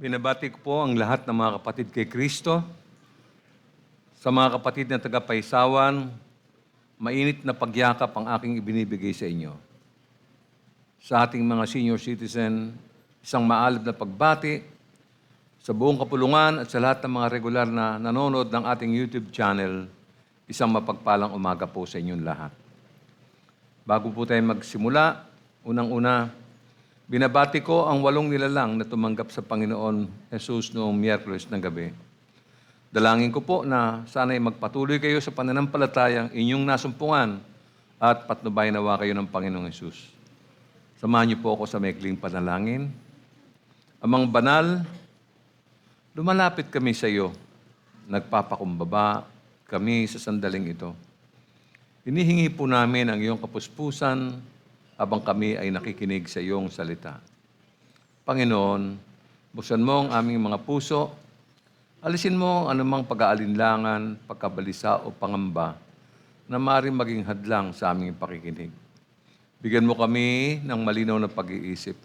Binabati ko po ang lahat ng mga kapatid kay Kristo. Sa mga kapatid na taga-Paysawan, mainit na pagyakap ang aking ibinibigay sa inyo. Sa ating mga senior citizen, isang maalab na pagbati sa buong kapulungan at sa lahat ng mga regular na nanonood ng ating YouTube channel, isang mapagpalang umaga po sa inyong lahat. Bago po tayo magsimula, unang-una, binabati ko ang 8 nilalang na tumanggap sa Panginoon Jesus noong Miyerkules ng gabi. Dalangin ko po na sana'y magpatuloy kayo sa pananampalatayang inyong nasumpungan at patnubay nawa kayo ng Panginoong Jesus. Samahan niyo po ako sa maikling panalangin. Amang banal, lumalapit kami sa iyo. Nagpapakumbaba kami sa sandaling ito. Hinihingi po namin ang iyong kapuspusan habang kami ay nakikinig sa iyong salita. Panginoon, buksan mo ang aming mga puso, alisin mo ang anumang pag-aalinlangan, pagkabalisa o pangamba na maaaring maging hadlang sa aming pakikinig. Bigyan mo kami ng malinaw na pag-iisip.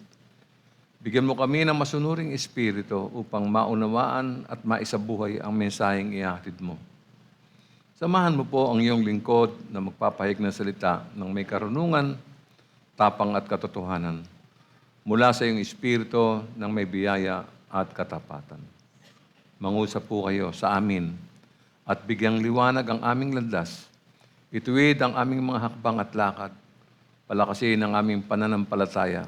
Bigyan mo kami ng masunuring espiritu upang maunawaan at maisabuhay ang mensaheng ihahatid mo. Samahan mo po ang iyong lingkod na magpapahayag ng salita ng may karunungan, tapang at katotohanan mula sa iyong espiritu ng may biyaya at katapatan. Mangusap po kayo sa amin at bigyang liwanag ang aming landas. Ituwid ang aming mga hakbang at lakad. Palakasin ang aming pananampalataya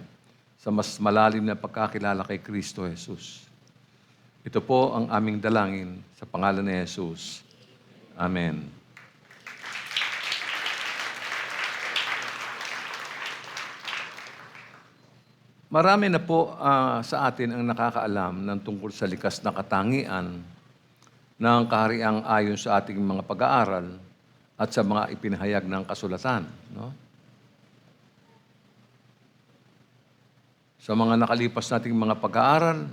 sa mas malalim na pagkakilala kay Kristo Jesus. Ito po ang aming dalangin sa pangalan ni Jesus. Amen. Marami na po sa atin ang nakakaalam ng tungkol sa likas na katangian ng kahariang ayon sa ating mga pag-aaral at sa mga ipinahayag ng kasulatan. No? Sa mga nakalipas nating mga pag-aaral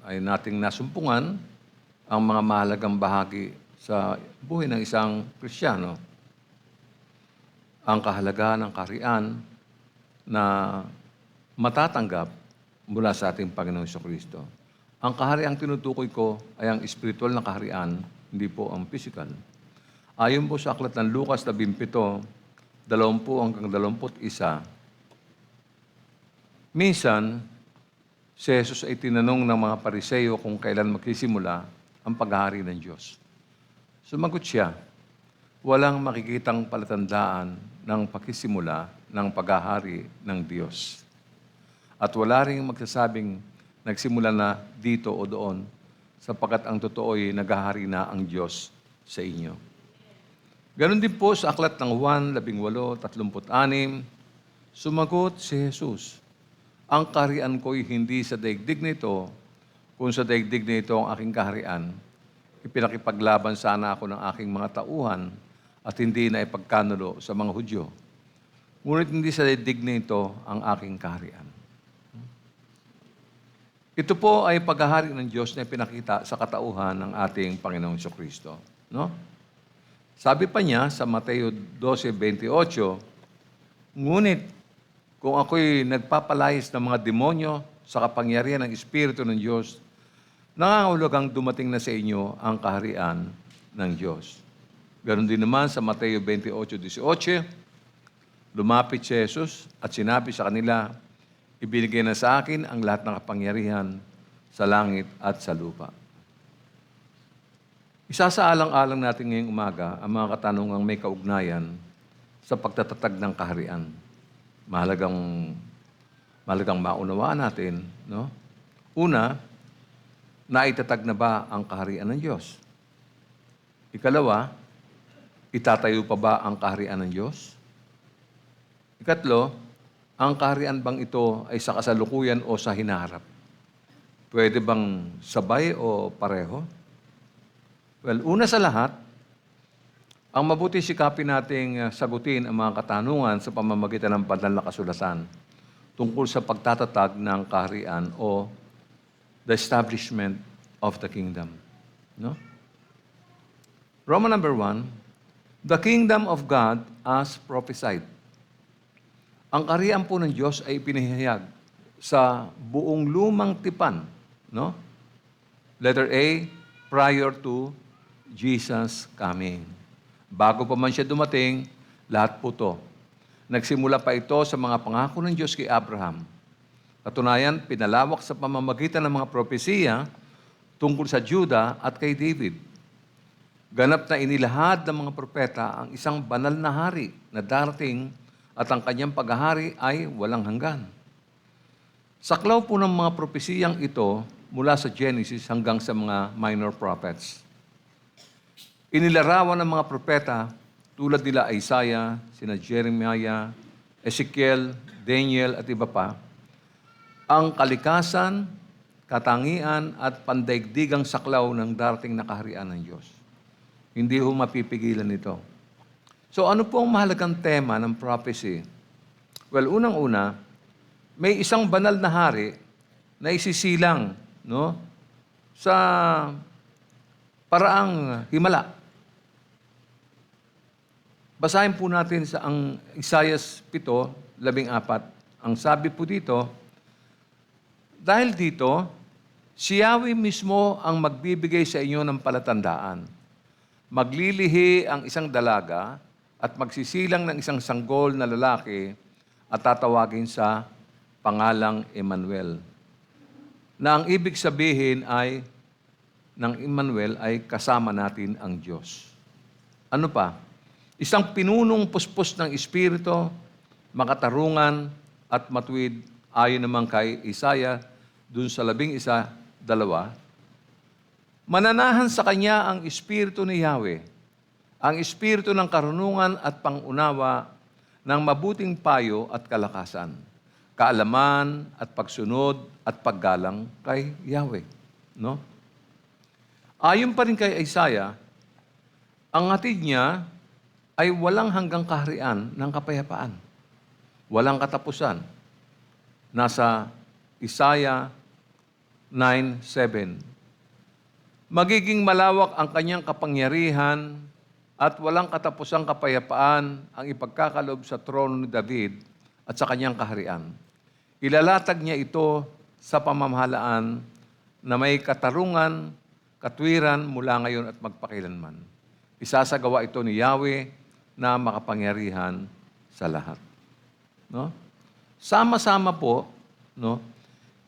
ay nating nasumpungan ang mga mahalagang bahagi sa buhay ng isang Kristiyano. Ang kahalagahan ng kaharian na matatanggap mula sa ating Panginoong Jesucristo. Ang kahariang tinutukoy ko ay ang espiritual na kaharian, hindi po ang physical. Ayon po sa aklat ng Lucas 17, 20 hanggang 21, minsan, si Jesus ay tinanong ng mga Pariseo kung kailan magsisimula ang paghahari ng Diyos. Sumagot siya, walang makikitang palatandaan ng pagsisimula ng paghahari ng Diyos. At wala rin magsasabing nagsimula na dito o doon sapagkat ang totoo ay naghahari na ang Diyos sa inyo. Ganon din po sa aklat ng Juan 18:36, sumagot si Jesus, ang kaharian ko'y hindi sa daigdig nito, kung sa daigdig nito ang aking kaharian, ipinakipaglaban sana ako ng aking mga tauhan at hindi na ipagkanulo sa mga Hudyo. Ngunit hindi sa daigdig nito ang aking kaharian. Ito po ay paghahari ng Diyos na pinakita sa katauhan ng ating Panginoong Jesucristo. No? Sabi pa niya sa Mateo 12:28, ngunit kung ako'y nagpapalayas ng mga demonyo sa kapangyarihan ng Espiritu ng Diyos, nangangahulugang dumating na sa inyo ang kaharian ng Diyos. Ganon din naman sa Mateo 28:18, lumapit si Jesus at sinabi sa kanila, ibinigay na sa akin ang lahat ng kapangyarihan sa langit at sa lupa. Isasaalang-alang natin ngayong umaga ang mga katanungang may kaugnayan sa pagtatatag ng kaharian. Mahalagang maunawaan natin. No? Una, naitatag na ba ang kaharian ng Diyos? Ikalawa, itatayo pa ba ang kaharian ng Diyos? Ikatlo, ang kaharian bang ito ay sa kasalukuyan o sa hinaharap? Pwede bang sabay o pareho? Well, una sa lahat, ang mabuti sikapin nating sagutin ang mga katanungan sa pamamagitan ng banal na kasulatan tungkol sa pagtatatag ng kaharian o the establishment of the kingdom. No? Roman number 1, the kingdom of God as prophesied. Ang kaharian po ng Diyos ay pinahayag sa buong lumang tipan, no? Letter A, prior to Jesus coming. Bago pa man siya dumating, lahat po to. Nagsimula pa ito sa mga pangako ng Diyos kay Abraham. Katunayan, pinalawak sa pamamagitan ng mga propesiya tungkol sa Juda at kay David. Ganap na inilahad ng mga propeta ang isang banal na hari na darating at ang kanyang paghahari ay walang hanggan. Saklaw po ng mga propesiyang ito mula sa Genesis hanggang sa mga minor prophets. Inilarawan ng mga propeta tulad nila Isaiah, sina Jeremiah, Ezekiel, Daniel at iba pa, ang kalikasan, katangian at pandaigdigang saklaw ng darating na kaharian ng Diyos. Hindi ho mapipigilan ito. So ano po ang mahalagang tema ng prophecy? Well, unang-una, may isang banal na hari na isisilang, no, sa paraang himala. Basahin po natin sa ang Isaiah 7:14. Ang sabi po dito, dahil dito, si Yahweh mismo ang magbibigay sa inyo ng palatandaan. Maglilihi ang isang dalaga at magsisilang ng isang sanggol na lalaki at tatawagin sa pangalang Emmanuel. Na ang ibig sabihin ay, ng Emmanuel ay kasama natin ang Diyos. Ano pa? Isang pinunong puspos ng Espiritu, makatarungan at matuwid ayon naman kay Isaiah dun sa 11:2. Mananahan sa kanya ang Espiritu ni Yahweh, ang Espiritu ng karunungan at pangunawa ng mabuting payo at kalakasan, kaalaman at pagsunod at paggalang kay Yahweh. No? Ayon pa rin kay Isaiah, ang hatid niya ay walang hanggang kaharian ng kapayapaan. Walang katapusan. Nasa Isaiah 9:7. Magiging malawak ang kanyang kapangyarihan at walang katapusang kapayapaan ang ipagkakaloob sa trono ni David at sa kanyang kaharian. Ilalatag niya ito sa pamamahalaan na may katarungan, katwiran mula ngayon at magpakailanman. Isasagawa ito ni Yahweh na makapangyarihan sa lahat. No? Sama-sama po, no,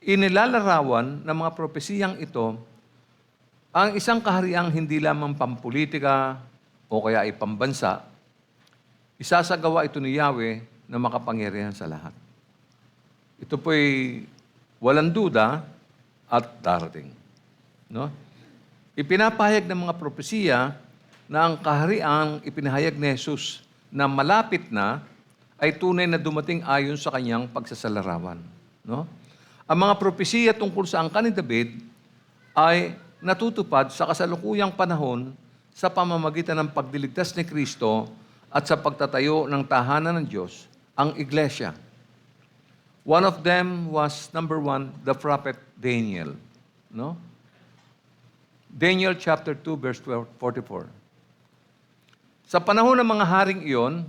inilalarawan ng mga propesiyang ito ang isang kahariang hindi lamang pampolitika o kaya ay pambansa. Isasagawa ito ni Yahweh na makapangyarihan sa lahat. Ito po'y walang duda at darating. No? Ipinapahayag ng mga propesiya na ang kahariang ipinahayag ni Jesus na malapit na ay tunay na dumating ayon sa kanyang pagsasalarawan. No? Ang mga propesiya tungkol sa angkan ni David ay natutupad sa kasalukuyang panahon sa pamamagitan ng pagdiligtas ni Kristo at sa pagtatayo ng tahanan ng Diyos, ang Iglesia. One of them was, number 1, the prophet Daniel. No? Daniel chapter 2, verse 44. Sa panahon ng mga haring iyon,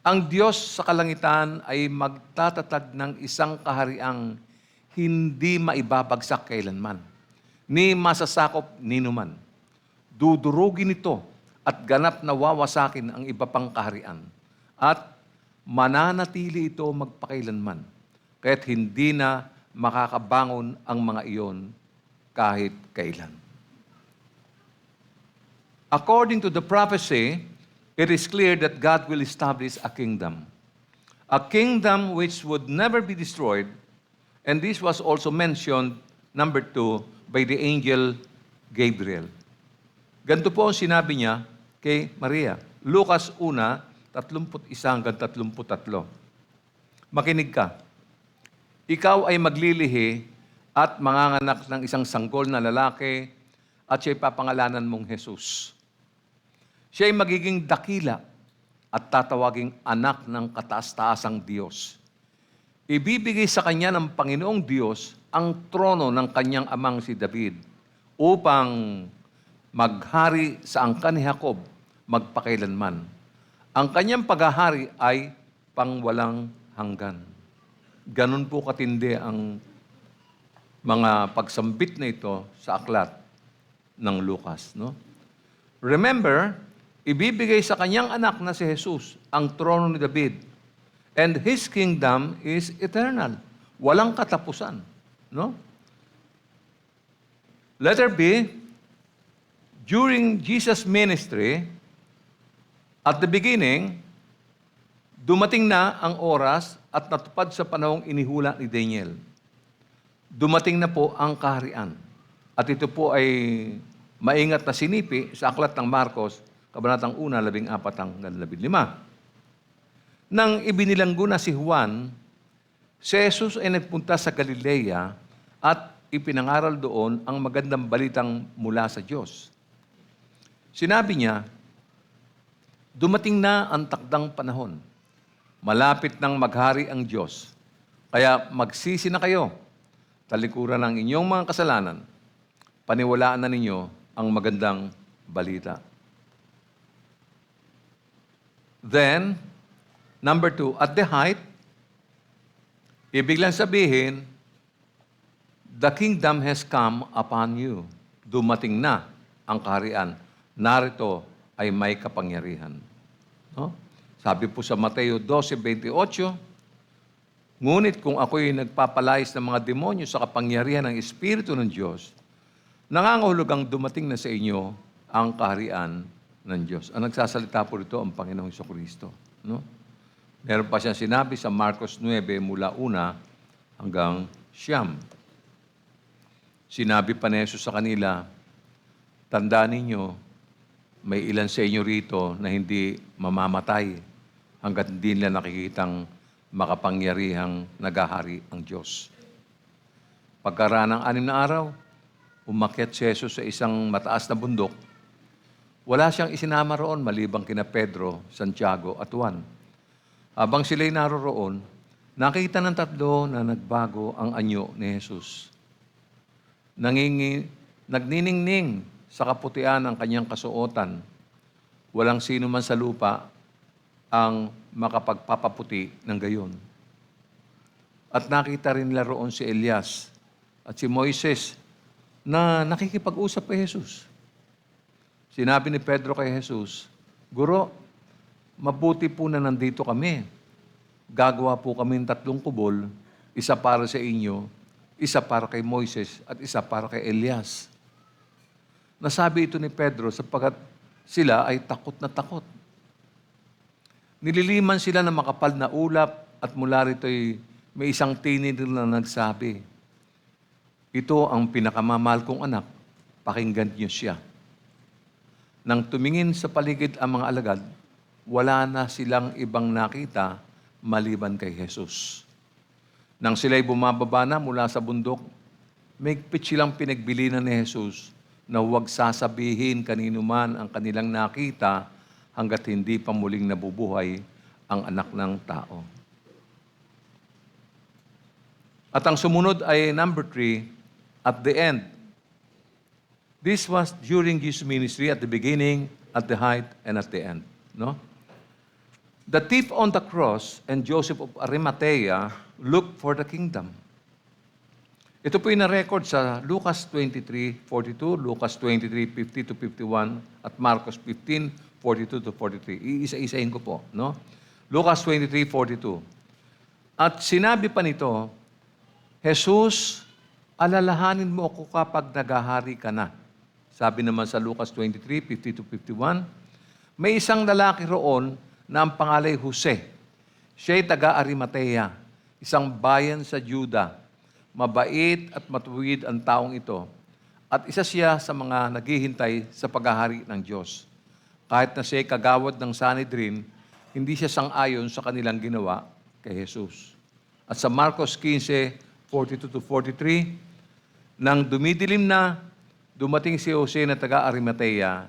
ang Diyos sa kalangitan ay magtatatag ng isang kahariang hindi maibabagsak kailanman, ni masasakop ninuman. Dudurugin ito at ganap na wawasakin ang iba pang kaharian. At mananatili ito magpakailanman, kaya't hindi na makakabangon ang mga iyon kahit kailan. According to the prophecy, it is clear that God will establish a kingdom which would never be destroyed, and this was also mentioned, number 2, by the angel Gabriel. Ganito po ang sinabi niya kay Maria. Lucas 1:31-33. Makinig ka. Ikaw ay maglilihi at manganganak ng isang sanggol na lalaki at siya'y papangalanan mong Jesus. Siya'y magiging dakila at tatawaging anak ng kataas-taasang Diyos. Ibibigay sa kanya ng Panginoong Diyos ang trono ng kanyang amang si David upang maghari sa angkan ni Jacob magpakailanman. Ang kanyang paghahari ay pangwalang hanggan. Ganun po katindi ang mga pagsambit na ito sa aklat ng Lucas. No? Remember, ibibigay sa kanyang anak na si Jesus ang trono ni David. And His kingdom is eternal. Walang katapusan. No? Letter B, during Jesus' ministry, at the beginning, dumating na ang oras at natupad sa panahong inihula ni Daniel. Dumating na po ang kaharian. At ito po ay maingat na sinipi sa aklat ng Marcos, Kabanatang 1, 14-15. Nang ibinilanggo na si Juan, si Jesus ay nagpunta sa Galilea at ipinangaral doon ang magandang balitang mula sa Diyos. Sinabi niya, dumating na ang takdang panahon. Malapit nang maghari ang Diyos. Kaya magsisi na kayo. Talikuran ng inyong mga kasalanan. Paniwalaan na ninyo ang magandang balita. Then, number 2, at the height, ibig lang sabihin, the kingdom has come upon you. Dumating na ang kaharian. Narito ay may kapangyarihan. No? Sabi po sa Mateo 12:28, ngunit kung ako'y nagpapalayas ng mga demonyo sa kapangyarihan ng Espiritu ng Diyos, nangangahulugang dumating na sa inyo ang kaharian ng Diyos. Ang nagsasalita po rito ang Panginoong Jesucristo. No? Meron pa siyang sinabi sa Marcos 9 mula 1 hanggang 9. Sinabi pa ni Jesus sa kanila, tandaan ninyo, may ilan sa inyo rito na hindi mamamatay hanggat hindi nila nakikitang makapangyarihang nagahari ang Diyos. Pagkaraan ng 6 na araw, umakyat si Jesus sa isang mataas na bundok. Wala siyang isinama roon malibang kina Pedro, Santiago at Juan. Habang sila'y naroroon, nakita ng tatlo na nagbago ang anyo ni Jesus. Nagniningning sa kaputian ng kanyang kasuotan. Walang sino man sa lupa ang makapagpapaputi ng gayon. At nakita rin nila roon si Elias at si Moises na nakikipag-usap kay Jesus. Sinabi ni Pedro kay Jesus, Guro, mabuti po na nandito kami. Gagawa po kami ng 3 kubol, isa para sa inyo, isa para kay Moises, at isa para kay Elias. Nasabi ito ni Pedro sapagkat sila ay takot na takot. Nililiman sila ng makapal na ulap at mula rito'y may isang teenager na nagsabi, ito ang pinakamamahal kong anak, pakinggan niyo siya. Nang tumingin sa paligid ang mga alagad, wala na silang ibang nakita maliban kay Jesus. Nang sila'y bumababa na mula sa bundok, mahigpit silang pinagbilinan ni Jesus na huwag sasabihin kanino man ang kanilang nakita hanggat hindi pa muling nabubuhay ang anak ng tao. At ang sumunod ay number 3, at the end. This was during Jesus' ministry at the beginning, at the height, and at the end. No? The thief on the cross and Joseph of Arimathea looked for the kingdom. Ito po yung na-record sa Lucas 23:42, Lucas 23:50-51, at Marcos 15:42-43. Iisa-isahin ko po. No? Lucas 23:42. At sinabi pa nito, Jesus, alalahanin mo ako kapag nagahari ka na. Sabi naman sa Lucas 23:50-51, may isang lalaki roon na ang pangalay Jose. Siya'y taga-Arimathea, isang bayan sa Juda. Mabait at matuwid ang taong ito. At isa siya sa mga naghihintay sa paghahari ng Diyos. Kahit na siya'y kagawad ng Sanhedrin, hindi siya sang-ayon sa kanilang ginawa kay Jesus. At sa Marcos 15:42-43, nang dumidilim na, dumating si Jose na taga-Arimathea,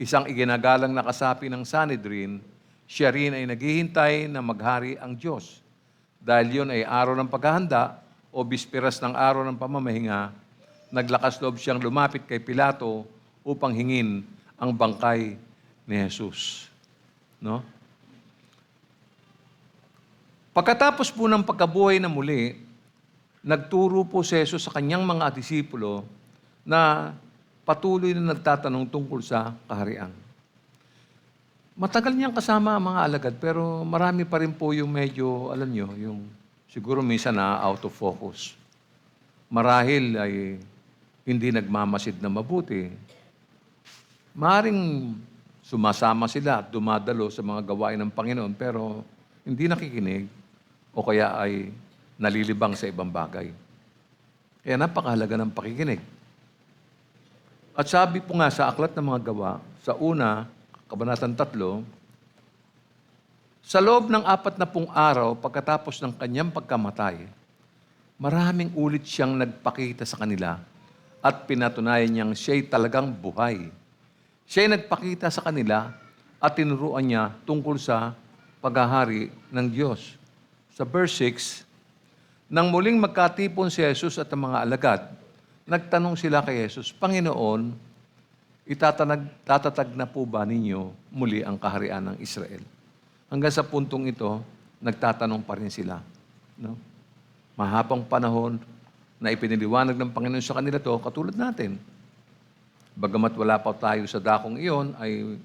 isang iginagalang na kasapi ng Sanhedrin. Siya rin ay naghihintay na maghari ang Diyos. Dahil yun ay araw ng paghahanda o bisperas ng araw ng pamamahinga, naglakas loob siyang lumapit kay Pilato upang hingin ang bangkay ni Jesus. No? Pagkatapos po ng pagkabuhay na muli, nagturo po si Jesus sa kanyang mga disipulo na patuloy na nagtatanong tungkol sa kaharian. Matagal niyang kasama ang mga alagad, pero marami pa rin po yung medyo, alam nyo, yung siguro minsan na out of focus. Marahil ay hindi nagmamasid na mabuti. Maring sumasama sila at dumadalo sa mga gawain ng Panginoon, pero hindi nakikinig o kaya ay nalilibang sa ibang bagay. Kaya napakahalaga ng pakikinig. At sabi po nga sa Aklat ng Mga Gawa, sa una, Kabanatang 3, sa loob ng 40 araw pagkatapos ng kanyang pagkamatay, maraming ulit siyang nagpakita sa kanila at pinatunayan niyang siya'y talagang buhay. Siya'y nagpakita sa kanila at tinuruan niya tungkol sa paghahari ng Diyos. Sa verse 6, nang muling magkatipon si Jesus at ang mga alagad, nagtanong sila kay Jesus, Panginoon, tatatag na po ba ninyo muli ang kaharian ng Israel? Hanggang sa puntong ito, nagtatanong pa rin sila. No? Mahabang panahon na ipiniliwanag ng Panginoon sa kanila to, katulad natin. Bagamat wala pa tayo sa dakong iyon, ay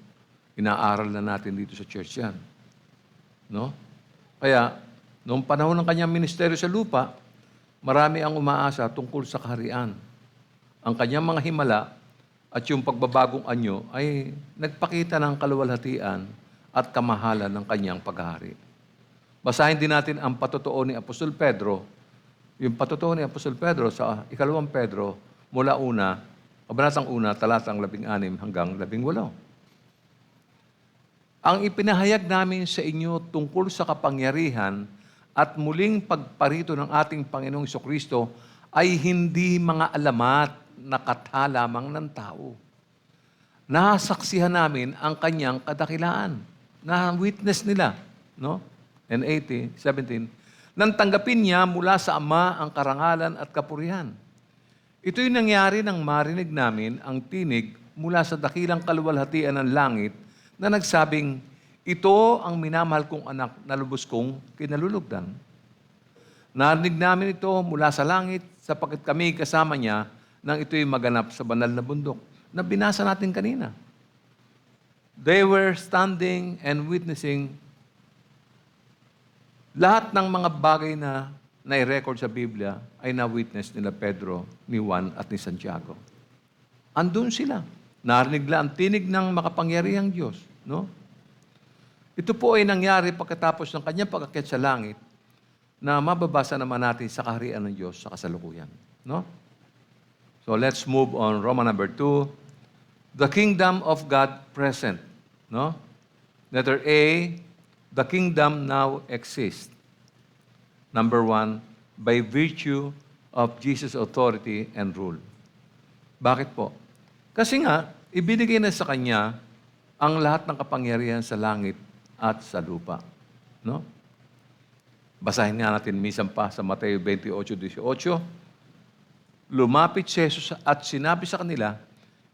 inaaral na natin dito sa church yan. No? Kaya, noong panahon ng kanyang ministeryo sa lupa, marami ang umaasa tungkol sa kaharian. Ang kanyang mga himala at yung pagbabagong anyo ay nagpakita ng kaluwalhatian at kamahalan ng kanyang paghahari. Basahin din natin ang patotoo ni Apostol Pedro. Yung patotoo ni Apostol Pedro sa 2 Pedro, mula una, Kabanatang 1, talatang 16 hanggang 18. Ang ipinahayag namin sa inyo tungkol sa kapangyarihan at muling pagparito ng ating Panginoong Jesucristo ay hindi mga alamat na katha lamang ng tao. Nasaksihan namin ang kanyang kadakilaan. Na-witness nila. No? And 17, nang tanggapin niya mula sa Ama ang karangalan at kapurihan. Ito'y nangyari nang marinig namin ang tinig mula sa dakilang kaluwalhatian ng langit na nagsabing, ito ang minamahal kong anak na lubos kong kinalulugdan. Narinig namin ito mula sa langit sapagkat kami kasama niya nang ito'y maganap sa banal na bundok na binasa natin kanina. They were standing and witnessing lahat ng mga bagay na nai-record sa Biblia ay na-witness nila Pedro, ni Juan at ni Santiago. Andun sila. Narinig lang ang tinig ng makapangyarihang Diyos. No? Ito po ay nangyari pagkatapos ng kanyang pag-akyat sa langit na mababasa naman natin sa kaharian ng Diyos sa kasalukuyan. No? So let's move on. Roman number 2. The kingdom of God present. No? Letter A, the kingdom now exists. Number 1, by virtue of Jesus' authority and rule. Bakit po? Kasi nga, ibinigay na sa kanya ang lahat ng kapangyarihan sa langit at sa lupa. No? Basahin nga natin minsan pa sa Mateo 28:18. Lumapit si Jesus at sinabi sa kanila,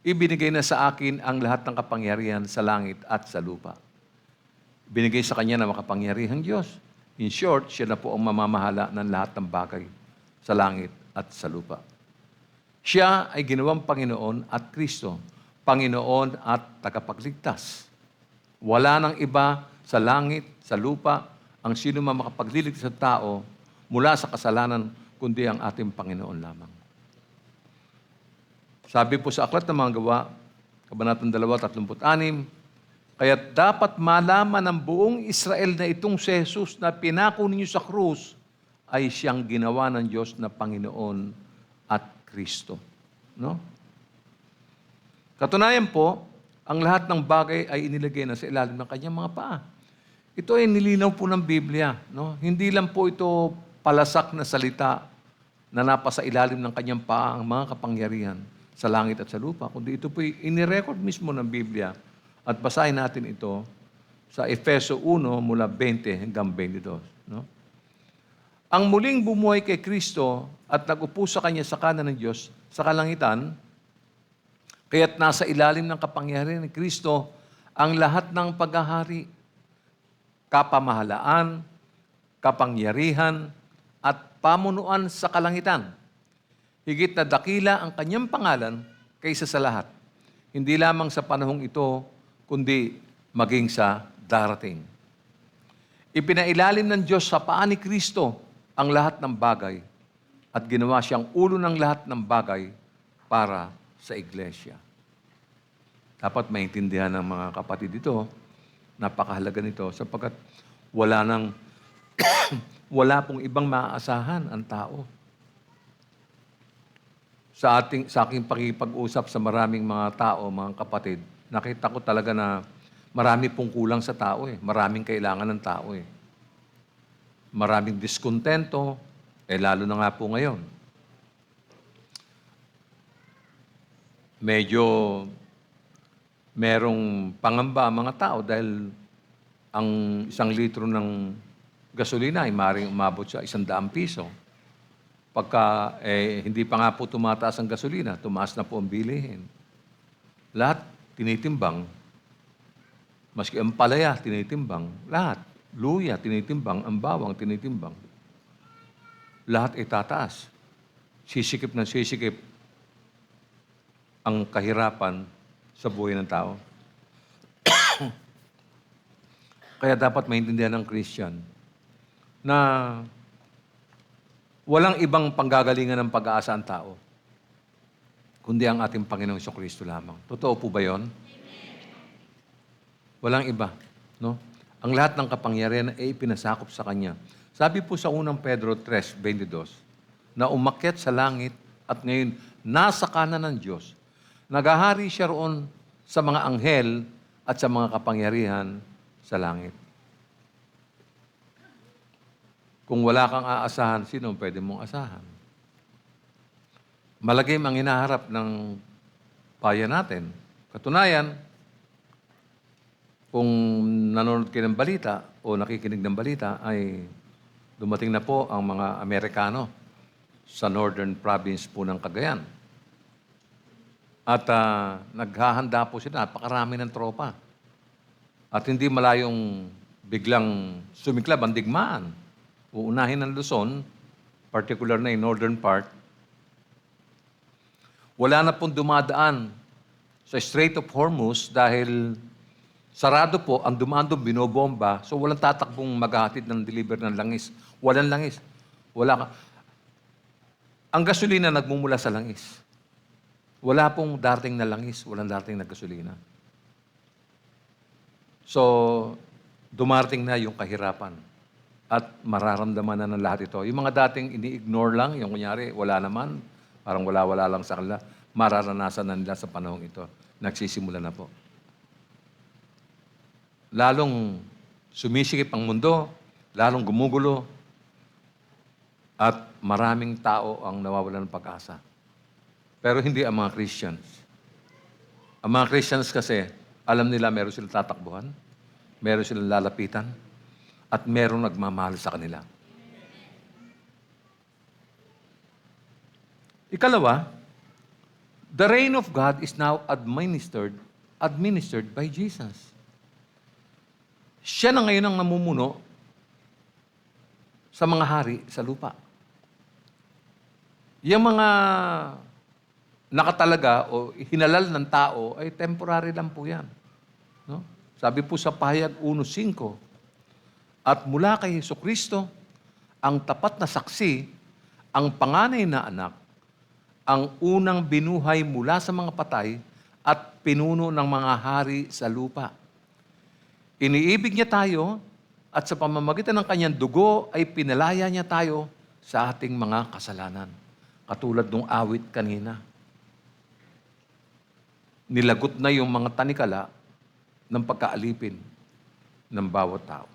ibinigay na sa akin ang lahat ng kapangyarihan sa langit at sa lupa. Binigay sa kanya ng makapangyarihang Diyos. In short, siya na po ang mamamahala ng lahat ng bagay sa langit at sa lupa. Siya ay ginawang Panginoon at Kristo, Panginoon at tagapagligtas. Wala nang iba sa langit, sa lupa, ang sino man makapagliligtas sa tao mula sa kasalanan, kundi ang ating Panginoon lamang. Sabi po sa Aklat ng Mga Gawa, Kabanatang 2:36, kaya dapat malaman ng buong Israel na itong si Jesus na pinako ninyo sa krus ay siyang ginawa ng Diyos na Panginoon at Kristo. No? Katunayan po, ang lahat ng bagay ay inilagay na sa ilalim ng kanyang mga paa. Ito ay nilinaw po ng Biblia. No? Hindi lang po ito palasak na salita na napasa ilalim ng kanyang paa ang mga kapangyarihan sa langit at sa lupa, kundi ito po inirecord mismo ng Biblia. At basahin natin ito sa Efeso 1 mula 20 hanggang 22. No? Ang muling bumuhay kay Kristo at nag-upo sa kanya sa kanan ng Diyos sa kalangitan, kaya't nasa ilalim ng kapangyarihan ni Kristo ang lahat ng paghahari, kapamahalaan, kapangyarihan, at pamunuan sa kalangitan. Higit na dakila ang kanyang pangalan kaysa sa lahat. Hindi lamang sa panahong ito, kundi maging sa darating. Ipinailalim ng Diyos sa paa ni Kristo ang lahat ng bagay at ginawa siyang ulo ng lahat ng bagay para sa iglesia. Dapat maintindihan ng mga kapatid ito, napakahalaga nito sapagkat wala pong ibang maaasahan ang tao. Sa aking pakikipag-usap sa maraming mga tao, mga kapatid, nakita ko talaga na marami pong kulang sa tao eh. Maraming kailangan ng tao eh. Maraming diskontento, lalo na nga po ngayon. Medyo merong pangamba ang mga tao dahil ang 1 litro ng gasolina ay maaaring umabot sa 100 piso. Pagka hindi pa nga po tumataas ang gasolina, tumaas na po ang bilihin. Lahat tinitimbang. Maski ang palaya, tinitimbang. Lahat. Luya, tinitimbang. Ang bawang, tinitimbang. Lahat ay tataas. Sisikip ng sisikip ang kahirapan sa buhay ng tao. Kaya dapat maintindihan ng Christian na walang ibang panggagalingan ng pag-aasa ang tao, kundi ang ating Panginoong Jesucristo lamang. Totoo po ba yun? Walang iba. No? Ang lahat ng kapangyarihan ay ipinasakop sa Kanya. Sabi po sa 1 Pedro 3:22, na umakyat sa langit at ngayon nasa kanan ng Diyos. Naghahari siya roon sa mga anghel at sa mga kapangyarihan sa langit. Kung wala kang aasahan, sino pwede mong asahan? Malagim ang hinaharap ng bayan natin. Katunayan, kung nanonood kayo ng balita o nakikinig ng balita, ay dumating na po ang mga Amerikano sa northern province po ng Cagayan. At naghahanda po sila, napakarami ng tropa. At hindi malayong biglang sumiklab ang digmaan. Uunahin ng Luzon, particular na yung northern part, wala na pong dumadaan sa Strait of Hormuz dahil sarado po, ang dumaan doon binobomba, so walang tatakbong maghahatid ng deliver ng langis. Walang langis. Ang gasolina nagmumula sa langis. Wala pong dating na langis, walang dating na gasolina. So, dumarating na yung kahirapan. At mararamdaman na ng lahat ito. Yung mga dating ini-ignore lang, yung kunyari, wala naman, parang wala-wala lang sa kanila, mararanasan na nila sa panahong ito. Nagsisimula na po. Lalong sumisikip ang mundo, lalong gumugulo, at maraming tao ang nawawalan ng pag-asa. Pero hindi ang mga Christians. Ang mga Christians kasi, alam nila meron silang tatakbuhan, meron silang lalapitan, at meron nagmamahal sa kanila. Ikalawa, the reign of God is now administered by Jesus. Siya na ngayon ang namumuno sa mga hari sa lupa. Yung mga nakatalaga o hinalal ng tao ay temporary lang po yan. No? Sabi po sa Pahayag 1:5, at mula kay Jesucristo, ang tapat na saksi, ang panganay na anak, ang unang binuhay mula sa mga patay at pinuno ng mga hari sa lupa. Iniibig niya tayo at sa pamamagitan ng kanyang dugo ay pinalaya niya tayo sa ating mga kasalanan. Katulad ng awit kanina. Nilagot na yung mga tanikala ng pagkaalipin ng bawat tao.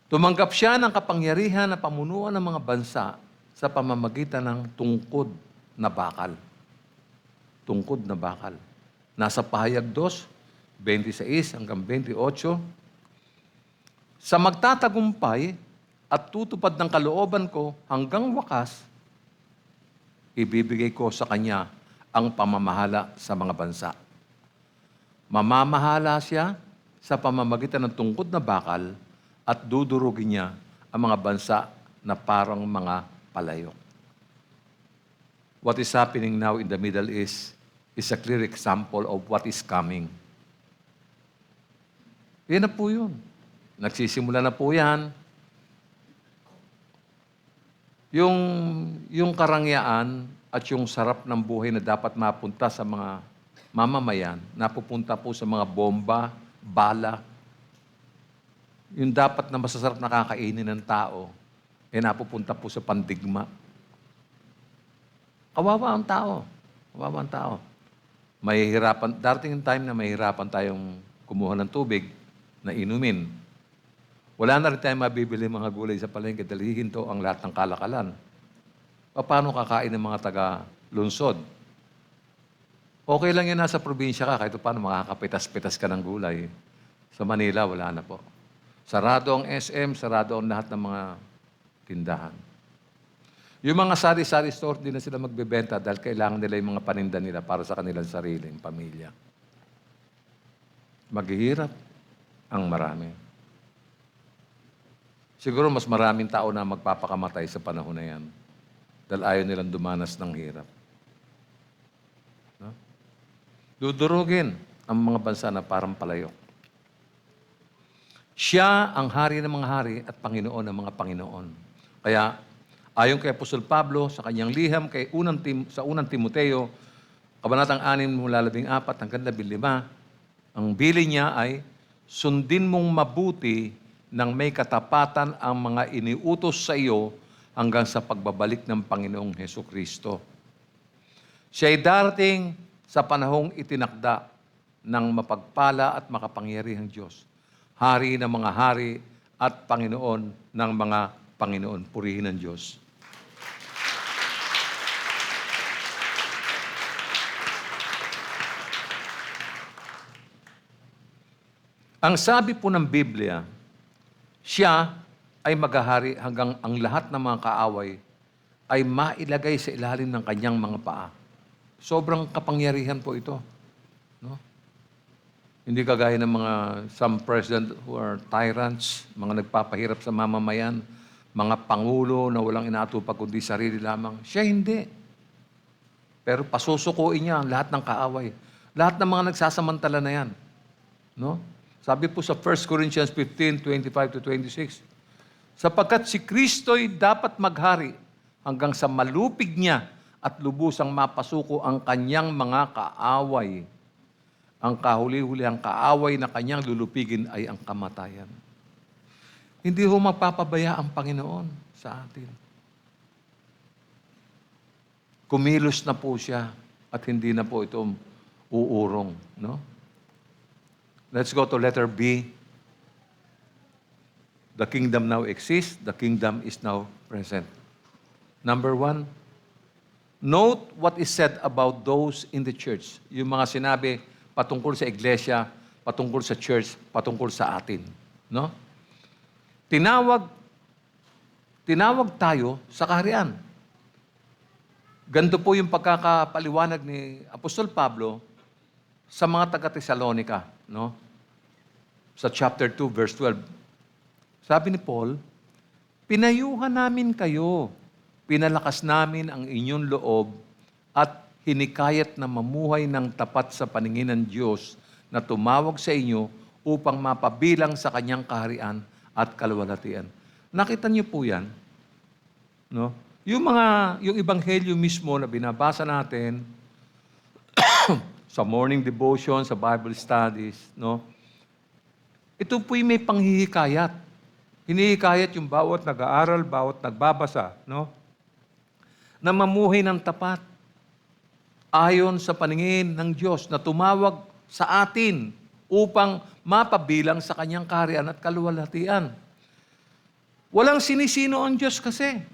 Tumanggap siya ng kapangyarihan na pamunuan ng mga bansa sa pamamagitan ng tungkod na bakal. Tungkod na bakal. Nasa Pahayag 2:26 hanggang 28. Sa magtatagumpay at tutupad ng kalooban ko hanggang wakas, ibibigay ko sa kanya ang pamamahala sa mga bansa. Mamamahala siya sa pamamagitan ng tungkod na bakal at dudurugin niya ang mga bansa na parang mga palayok. What is happening now in the Middle East is a clear example of what is coming. Yan na po yun. Nagsisimula na po yan. Yung karangyaan at yung sarap ng buhay na dapat mapunta sa mga mamamayan, napupunta po sa mga bomba, bala, yung dapat na masasarap na kakainin ng tao, napupunta po sa pandigma. Kawawa ang tao. Kawawa ang tao. Mahihirapan, darating yung time na mahihirapan tayong kumuha ng tubig na inumin. Wala na rin tayong mabibili mga gulay sa palengke dahil hihinto ang lahat ng kalakalan. Paano kakain ng mga taga-lunsod? Okay lang yan nasa probinsya ka, kahit paano makakapitas-pitas ka ng gulay. Sa Manila, wala na po. Sarado ang SM, sarado ang lahat ng mga tindahan. Yung mga sari-sari store, di na sila magbebenta dahil kailangan nila yung mga paninda nila para sa kanilang sariling pamilya. Maghihirap ang marami. Siguro mas maraming tao na magpapakamatay sa panahon na yan dahil ayaw nilang dumanas ng hirap. No? Dudurugin ang mga bansa na parang palayok. Siya ang hari ng mga hari at Panginoon ng mga Panginoon. Kaya, ayon kay Apostol Pablo, sa kanyang liham sa unang Timoteo, kabanatang 6 mula 14 hanggang 15, ang bili niya ay, sundin mong mabuti nang may katapatan ang mga iniutos sa iyo hanggang sa pagbabalik ng Panginoong Hesukristo. Siya ay darating sa panahong itinakda ng mapagpala at makapangyarihang Diyos. Hari ng mga hari at Panginoon ng mga Panginoon. Purihin ang Diyos. Ang sabi po ng Biblia, siya ay maghahari hanggang ang lahat ng mga kaaway ay mailagay sa ilalim ng kanyang mga paa. Sobrang kapangyarihan po ito. No? Hindi kagaya ng mga some president who are tyrants, mga nagpapahirap sa mamamayan, mga pangulo na walang inaatupag kundi sarili lamang. Siya hindi. Pero pasusukuin niya ang lahat ng kaaway. Lahat ng mga nagsasamantala na yan. No? Sabi po sa 1 Corinthians 15:25-26, sapagkat si Kristo'y dapat maghari hanggang sa malupig niya at lubusang mapasuko ang kanyang mga kaaway. Ang kahuli-huli, ang kaaway na kanyang lulupigin ay ang kamatayan. Hindi ho magpapabaya ang Panginoon sa atin. Kumilos na po siya at hindi na po ito uurong. No? Let's go to letter B. The kingdom now exists. The kingdom is now present. Number 1, note what is said about those in the church. Yung mga sinabi patungkol sa iglesia, patungkol sa church, patungkol sa atin. No? Tinawag tayo sa kaharian. Ganito po yung pagkakapaliwanag ni Apostol Pablo sa mga taga-Tesalonica, no? Sa chapter 2, verse 12. Sabi ni Paul, pinayuhan namin kayo, pinalakas namin ang inyong loob at hinikayat na mamuhay ng tapat sa paningin ng Diyos na tumawag sa inyo upang mapabilang sa kanyang kaharian at kaluwalhatian. Nakita niyo po yan? No? Yung ebanghelyo mismo na binabasa natin sa morning devotion, sa Bible studies, no? Ito po'y may panghihikayat. Hinihikayat yung bawat nag-aaral, bawat nagbabasa, no? Na mamuhay ng tapat ayon sa paningin ng Diyos na tumawag sa atin upang mapabilang sa kanyang kaharian at kaluwalhatian. Walang sinisino ang Diyos kasi.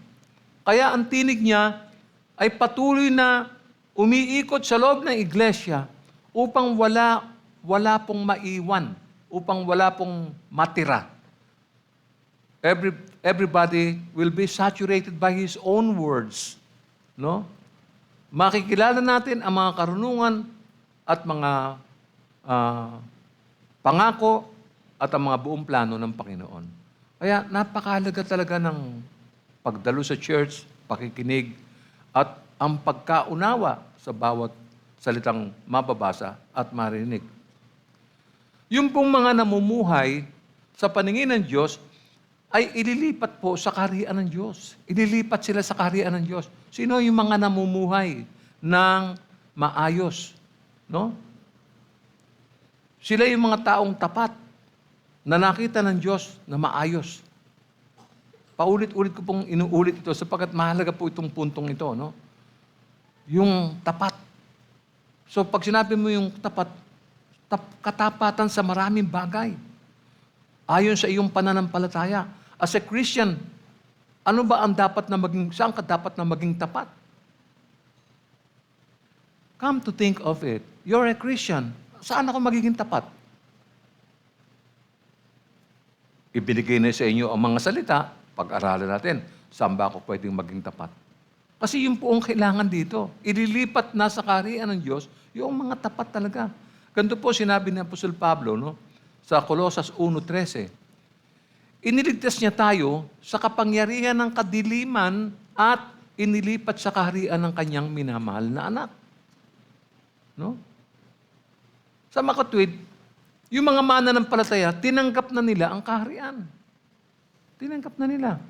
Kaya ang tinig niya ay patuloy na umiikot sa loob ng iglesia upang wala pong maiwan, upang wala pong matira. Everybody will be saturated by His own words. No? Makikilala natin ang mga karunungan at mga pangako at ang mga buong plano ng Panginoon. Kaya napakahalaga talaga ng pagdalo sa church, pakikinig, at ang pagkaunawa sa bawat salitang mababasa at marinig. Yung pong mga namumuhay sa paningin ng Diyos ay ililipat po sa kaharian ng Diyos. Ililipat sila sa kaharian ng Diyos. Sino yung mga namumuhay ng maayos? No? Sila yung mga taong tapat na nakita ng Diyos na maayos. Paulit-ulit ko pong inuulit ito sapagkat mahalaga po itong puntong ito. No? Yung tapat. So pag sinabi mo yung tapat, katapatan sa maraming bagay. Ayon sa iyong pananampalataya. As a Christian, ano ba ang dapat na maging, saan ka dapat na maging tapat? Come to think of it, you're a Christian. Saan ako magiging tapat? Ibinigay na sa inyo ang mga salita, pag-aralan natin, saan ba ako pwedeng maging tapat? Kasi yung po ang kailangan dito. Ililipat na sa kaharian ng Diyos yung mga tapat talaga. Ganito po sinabi ni Apostol Pablo, no? Sa Colosas 1:13. Iniligtas niya tayo sa kapangyarihan ng kadiliman at inilipat sa kaharian ng kanyang minamahal na anak. No? Sa makatwid, yung mga mananampalataya, tinanggap na nila ang kaharian. Tinanggap na nila.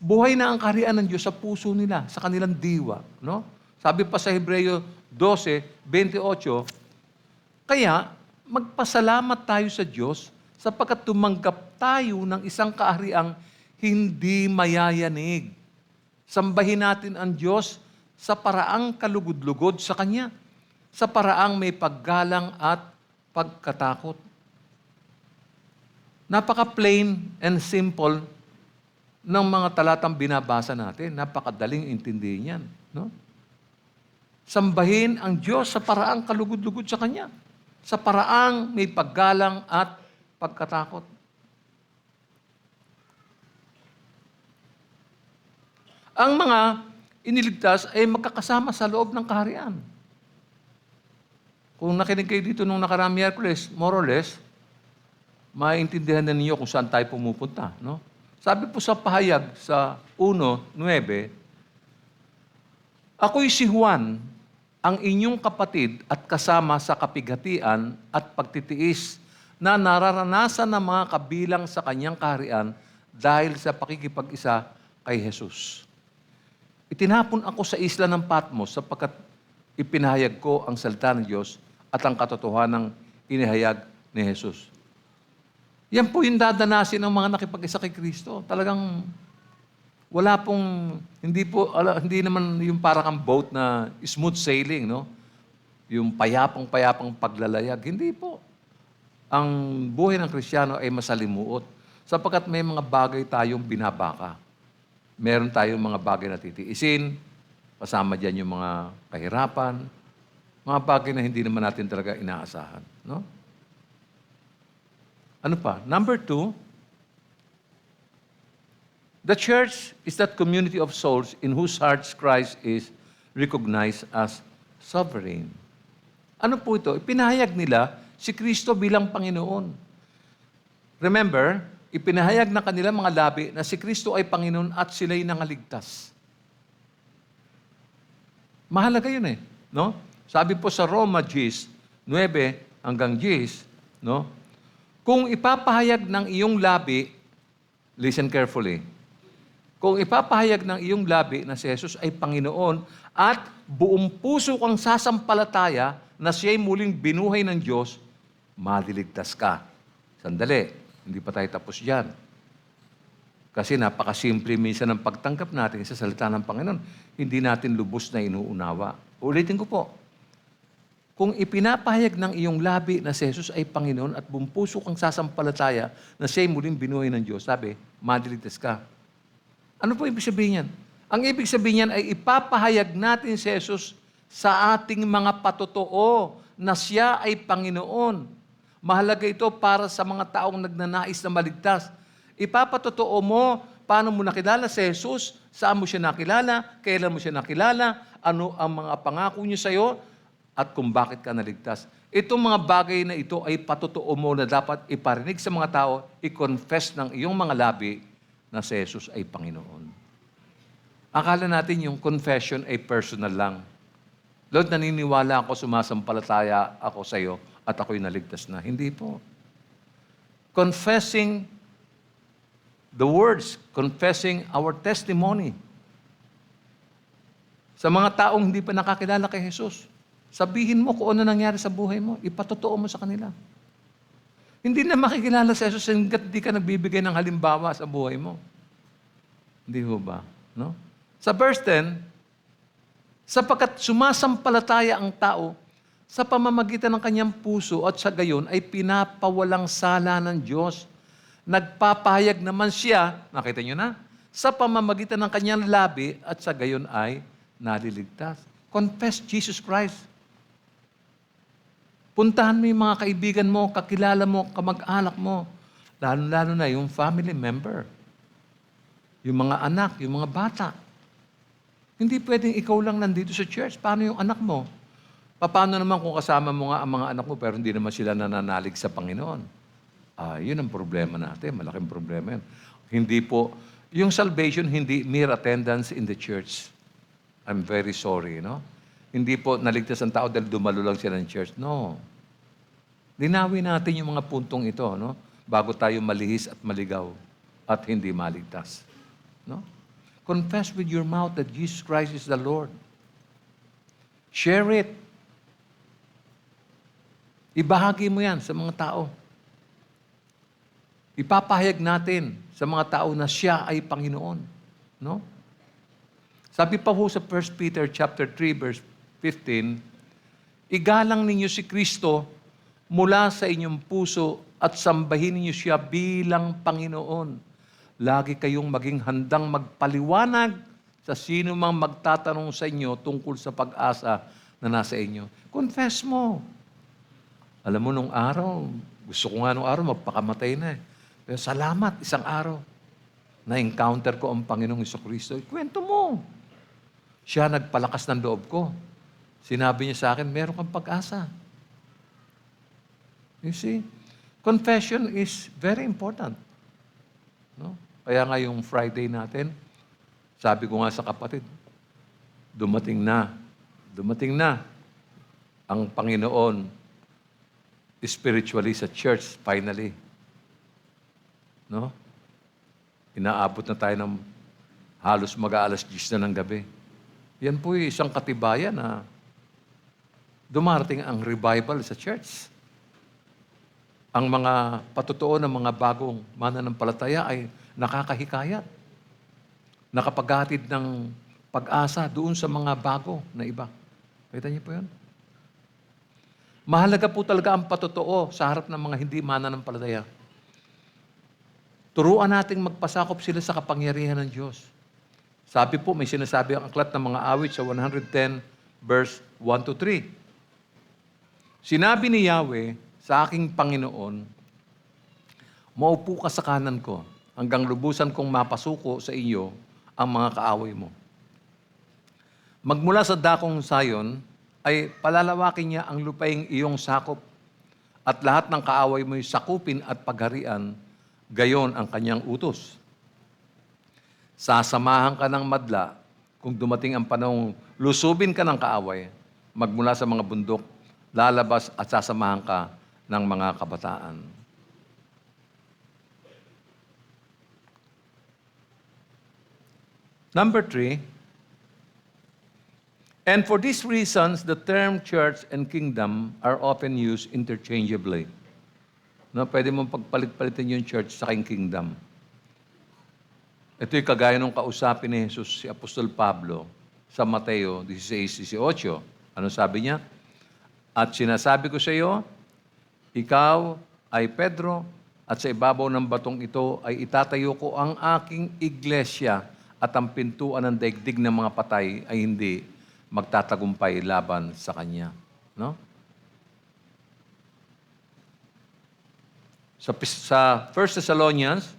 Buhay na ang kaharian ng Diyos sa puso nila, sa kanilang diwa. No? Sabi pa sa Hebreo 12:28, kaya magpasalamat tayo sa Diyos sapagkat tumanggap tayo ng isang kahariang hindi mayayanig. Sambahin natin ang Diyos sa paraang kalugod-lugod sa Kanya, sa paraang may paggalang at pagkatakot. Napaka-plain and simple ng mga talatang binabasa natin. Napakadaling intindihin yan. No? Sambahin ang Diyos sa paraang kalugod-lugod sa Kanya, sa paraang may paggalang at pagkatakot. Ang mga iniligtas ay magkakasama sa loob ng kaharian. Kung nakinig kayo dito nung nakaraang Miyerkules, more or less, maintindihan na ninyo kung saan tayo pumupunta. No? Sabi po sa pahayag sa 1:9, ako'y si Juan, ang inyong kapatid at kasama sa kapighatian at pagtitiis na nararanasan ng mga kabilang sa kanyang kaharian dahil sa pakikipag-isa kay Jesus. Itinapon ako sa isla ng Patmos sapagkat ipinahayag ko ang salita ng Diyos at ang katotohanang inihayag ni Jesus. Yan po yung dadanasin ng mga nakipag-isa kay Kristo. Talagang wala pong, hindi naman yung parang boat na smooth sailing, no? Yung payapang-payapang paglalayag. Hindi po. Ang buhay ng Kristiyano ay masalimuot sapagkat may mga bagay tayong binabaka. Meron tayong mga bagay na titiisin, kasama dyan yung mga kahirapan, mga bagay na hindi naman natin talaga inaasahan. No? Ano pa? Number 2, the church is that community of souls in whose hearts Christ is recognized as sovereign. Ano po ito? Ipinahayag nila si Kristo bilang Panginoon. Remember, ipinahayag na kanila mga labi na si Kristo ay Panginoon at sila'y nangaligtas. Mahalaga yun eh. No? Sabi po sa Roma 9:9-10, no? Kung ipapahayag ng iyong labi, listen carefully, kung ipapahayag ng iyong labi na si Jesus ay Panginoon at buong puso kang sasampalataya na siya'y muling binuhay ng Diyos, maliligtas ka. Sandali, hindi pa tayo tapos dyan. Kasi napakasimple minsan ng pagtanggap natin sa salita ng Panginoon. Hindi natin lubos na inuunawa. Ulitin ko po. Kung ipinapahayag ng iyong labi na si Jesus ay Panginoon at buong puso kang sasampalataya na siya'y muling binuhay ng Diyos, sabi, maliligtas ka. Ano po ibig sabihin yan? Ang ibig sabihin yan ay ipapahayag natin si Jesus sa ating mga patotoo na siya ay Panginoon. Mahalaga ito para sa mga taong nagnanais na maligtas. Ipapatotoo mo paano mo nakilala si Jesus, saan mo siya nakilala, kailan mo siya nakilala, ano ang mga pangako niya sa iyo, at kung bakit ka naligtas. Itong mga bagay na ito ay patotoo mo na dapat iparinig sa mga tao, i-confess ng iyong mga labi na si Jesus ay Panginoon. Akala natin yung confession ay personal lang. Lord, naniniwala ako, sumasampalataya ako sa iyo at ako'y naligtas na. Hindi po. Confessing the words, confessing our testimony. Sa mga taong hindi pa nakakilala kay Jesus, sabihin mo kung ano nangyari sa buhay mo. Ipatotoo mo sa kanila. Hindi na makikilala si Jesus hanggat di ka nagbibigay ng halimbawa sa buhay mo. Hindi ho ba? No? Sa verse 10, sapagkat sumasampalataya ang tao sa pamamagitan ng kanyang puso at sa gayon ay pinapawalang sala ng Diyos. Nagpapahayag naman siya, nakita nyo na, sa pamamagitan ng kanyang labi at sa gayon ay naliligtas. Confess Jesus Christ. Puntahan mo yung mga kaibigan mo, kakilala mo, kamag-anak mo. Lalo-lalo na yung family member. Yung mga anak, yung mga bata. Hindi pwedeng ikaw lang nandito sa church. Paano yung anak mo? Paano naman kung kasama mo nga ang mga anak mo pero hindi naman sila nananalig sa Panginoon? Yun ang problema natin. Malaking problema yun. Hindi po, yung salvation, hindi mere attendance in the church. I'm very sorry, no? Hindi po naligtas ang tao dahil dumalo lang siya ng church. No. Linawin natin yung mga puntong ito, no? Bago tayo malihis at maligaw at hindi maligtas. No? Confess with your mouth that Jesus Christ is the Lord. Share it. Ibahagi mo yan sa mga tao. Ipapahayag natin sa mga tao na siya ay Panginoon. No? Sabi pa ho sa 1 Peter chapter 3 verse 15, igalang ninyo si Kristo mula sa inyong puso at sambahin ninyo siya bilang Panginoon. Lagi kayong maging handang magpaliwanag sa sino mang magtatanong sa inyo tungkol sa pag-asa na nasa inyo. Confess mo. Alam mo, nung araw, gusto ko nga nung araw, magpakamatay na eh. Pero salamat, isang araw, na-encounter ko ang Panginoong Jesucristo. Kwento mo. Siya nagpalakas ng loob ko. Sinabi niya sa akin, meron kang pag-asa. You see? Confession is very important. No? Kaya nga yung Friday natin, sabi ko nga sa kapatid, dumating na ang Panginoon spiritually sa church, finally. No? Inaabot na tayo ng halos mag-aalas 10 na ng gabi. Yan po yung isang katibayan na dumarating ang revival sa church. Ang mga patotoo ng mga bagong mananampalataya ay nakakahikayat. Nakapaghatid ng pag-asa doon sa mga bago na iba. Kita niyo po yun? Mahalaga po talaga ang patotoo sa harap ng mga hindi mananampalataya. Turuan nating magpasakop sila sa kapangyarihan ng Diyos. Sabi po, may sinasabi ang aklat ng mga awit sa 110 verse 1-3. Sinabi ni Yahweh sa aking Panginoon, maupo ka sa kanan ko hanggang lubusan kong mapasuko sa iyo ang mga kaaway mo. Magmula sa dakong sayon ay palalawakin niya ang lupaing iyong sakop at lahat ng kaaway mo'y sakupin at pagharian, gayon ang kanyang utos. Sasamahan ka ng madla kung dumating ang panahong lusubin ka ng kaaway, magmula sa mga bundok, lalabas at sasamahan ka ng mga kabataan. Number 3, and for these reasons, the term church and kingdom are often used interchangeably. No, pwede mong pagpalit-palitin yung church sa kingdom. Ito'y kagaya nung kausapin ni Jesus si Apostol Pablo sa Mateo 16:18. Ano sabi niya? At sinasabi ko sa iyo, ikaw ay Pedro, at sa ibabaw ng batong ito ay itatayo ko ang aking iglesia, at ang pintuan ng daigdig ng mga patay ay hindi magtatagumpay laban sa kanya. No? Sa 1 Thessalonians,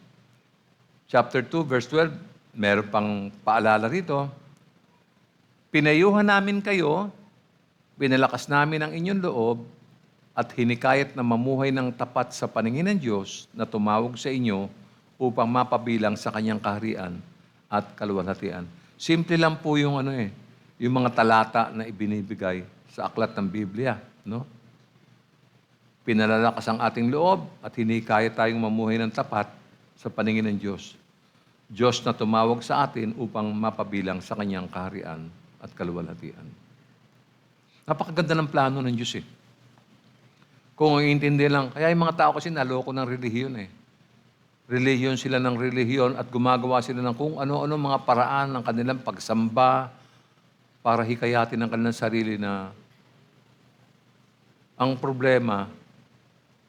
chapter 2, verse 12, meron pang paalala rito. Pinayuhan namin kayo Pinalakas namin ang inyong loob at hinikayat na mamuhay ng tapat sa paningin ng Diyos na tumawag sa inyo upang mapabilang sa kanyang kaharian at kaluwalhatian. Simple lang po yung yung mga talata na ibinibigay sa aklat ng Biblia, no? Pinalalakas ang ating loob at hinikayat tayong mamuhay ng tapat sa paningin ng Diyos. Diyos na tumawag sa atin upang mapabilang sa kanyang kaharian at kaluwalhatian. Napakaganda ng plano ng Diyos eh. Kung iintindi lang, kaya yung mga tao kasi naloko ng relihiyon eh. Relihiyon sila ng relihiyon at gumagawa sila ng kung ano-ano mga paraan ng kanilang pagsamba para hikayatin ang kanilang sarili na ang problema,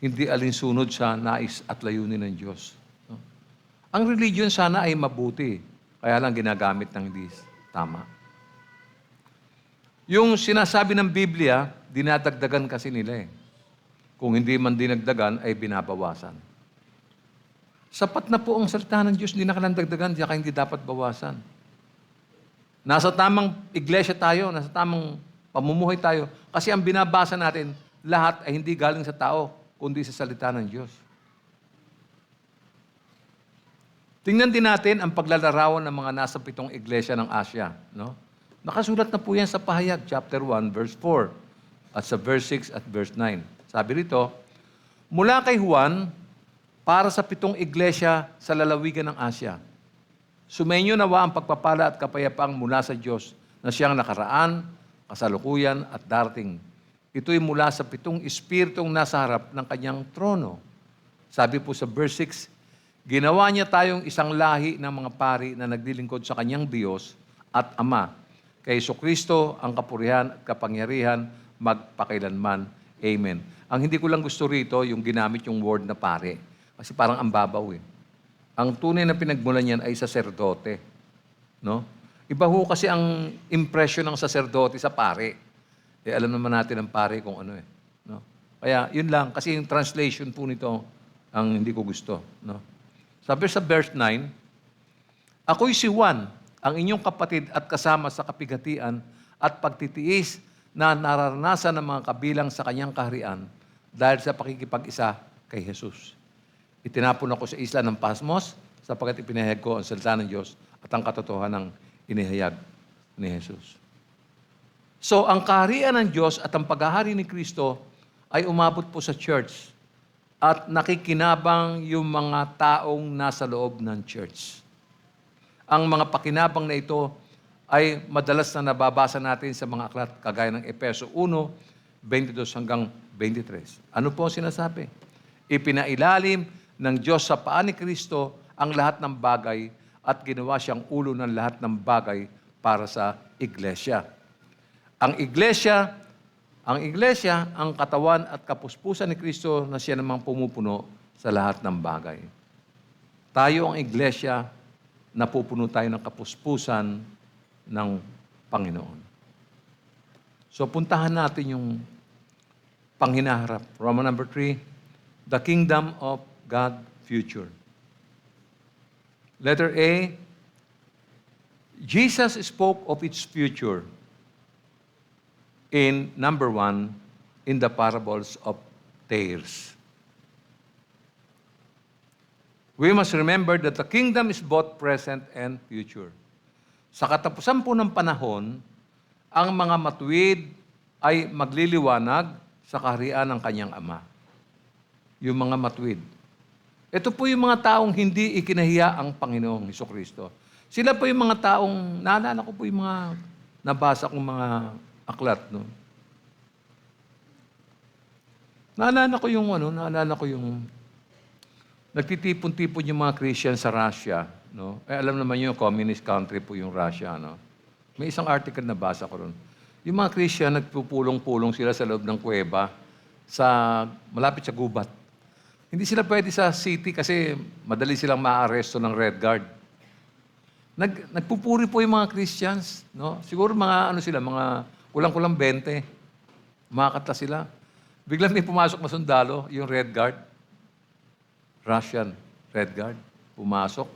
hindi alinsunod sa nais at layunin ng Diyos. No? Ang religion sana ay mabuti, kaya lang ginagamit ng hindi tama. Yung sinasabi ng Biblia, dinadagdagan kasi nila eh. Kung hindi man dinagdagan, ay binabawasan. Sapat na po ang salita ng Diyos, hindi na kailangan dagdagan, kaya hindi dapat bawasan. Nasa tamang iglesia tayo, nasa tamang pamumuhay tayo, kasi ang binabasa natin, lahat ay hindi galing sa tao, kundi sa salita ng Diyos. Tingnan din natin ang paglalarawan ng mga nasa 7 iglesia ng Asia. No? Nakasulat na po yan sa Pahayag, chapter 1, verse 4, at sa verse 6 at verse 9. Sabi rito, mula kay Juan, para sa 7 iglesia sa lalawigan ng Asia. Sumainyo nawa ang pagpapala at kapayapaang mula sa Diyos na siyang nakaraan, kasalukuyan at darating. Ito'y mula sa 7 espiritong nasa harap ng kanyang trono. Sabi po sa verse 6, ginawa niya tayong isang lahi ng mga pari na naglilingkod sa kanyang Diyos at Ama. Kay Jesucristo ang kapurihan at kapangyarihan magpakailanman. Amen. Ang hindi ko lang gusto rito, yung ginamit yung word na pare. Kasi parang ang babaw eh. Ang tunay na pinagmulan niyan ay saserdote. No? Iba ho kasi ang impression ng saserdote sa pare. Eh, alam naman natin ang pare kung ano eh. No? Kaya yun lang, kasi yung translation po nito ang hindi ko gusto. No? Sabi sa verse 9, ako'y si Juan, ang inyong kapatid at kasama sa kapighatian at pagtitiis na nararanasan ng mga kabilang sa kanyang kaharian dahil sa pakikipag-isa kay Jesus. Itinapon ako sa isla ng Pasmos sapagkat ipinahayag ko ang salita ng Diyos at ang katotohanan ng inihayag ni Jesus. So, ang kaharian ng Diyos at ang paghahari ni Kristo ay umabot po sa church at nakikinabang yung mga taong nasa loob ng church. Ang mga pakinabang na ito ay madalas na nababasa natin sa mga aklat kagaya ng Efeso 1:22 hanggang 23. Ano po ang sinasabi? Ipinailalim ng Diyos sa paa ni Kristo ang lahat ng bagay at ginawa siyang ulo ng lahat ng bagay para sa iglesia. Ang iglesia, ang katawan at kapuspusan ni Kristo na siya namang pumupuno sa lahat ng bagay. Tayo ang iglesia, napupuno tayo ng kapuspusan ng Panginoon. So puntahan natin yung panghinaharap. Roman number 3, the kingdom of God future. Letter A, Jesus spoke of its future in number 1, in the parables of tares. We must remember that the kingdom is both present and future. Sa katapusan po ng panahon, ang mga matuwid ay magliliwanag sa kaharian ng kanyang Ama. Yung mga matuwid. Ito po yung mga taong hindi ikinahiya ang Panginoong Jesucristo. Sila po yung mga taong, naalala ko po yung mga nabasa kong mga aklat. No? Naalala ko yung nagtitipon-tipon yung mga Christian sa Russia. No? Alam naman yung communist country po yung Russia. No? May isang article na basa ko ron. Yung mga Christian, nagpupulong-pulong sila sa loob ng kuweba malapit sa gubat. Hindi sila pwede sa city kasi madali silang maaresto ng Red Guard. Nagpupuri po yung mga Christians. No? Siguro mga mga kulang-kulang 20. Makakata sila. Biglang may pumasok na sundalo, yung Red Guard. Russian Red Guard, pumasok.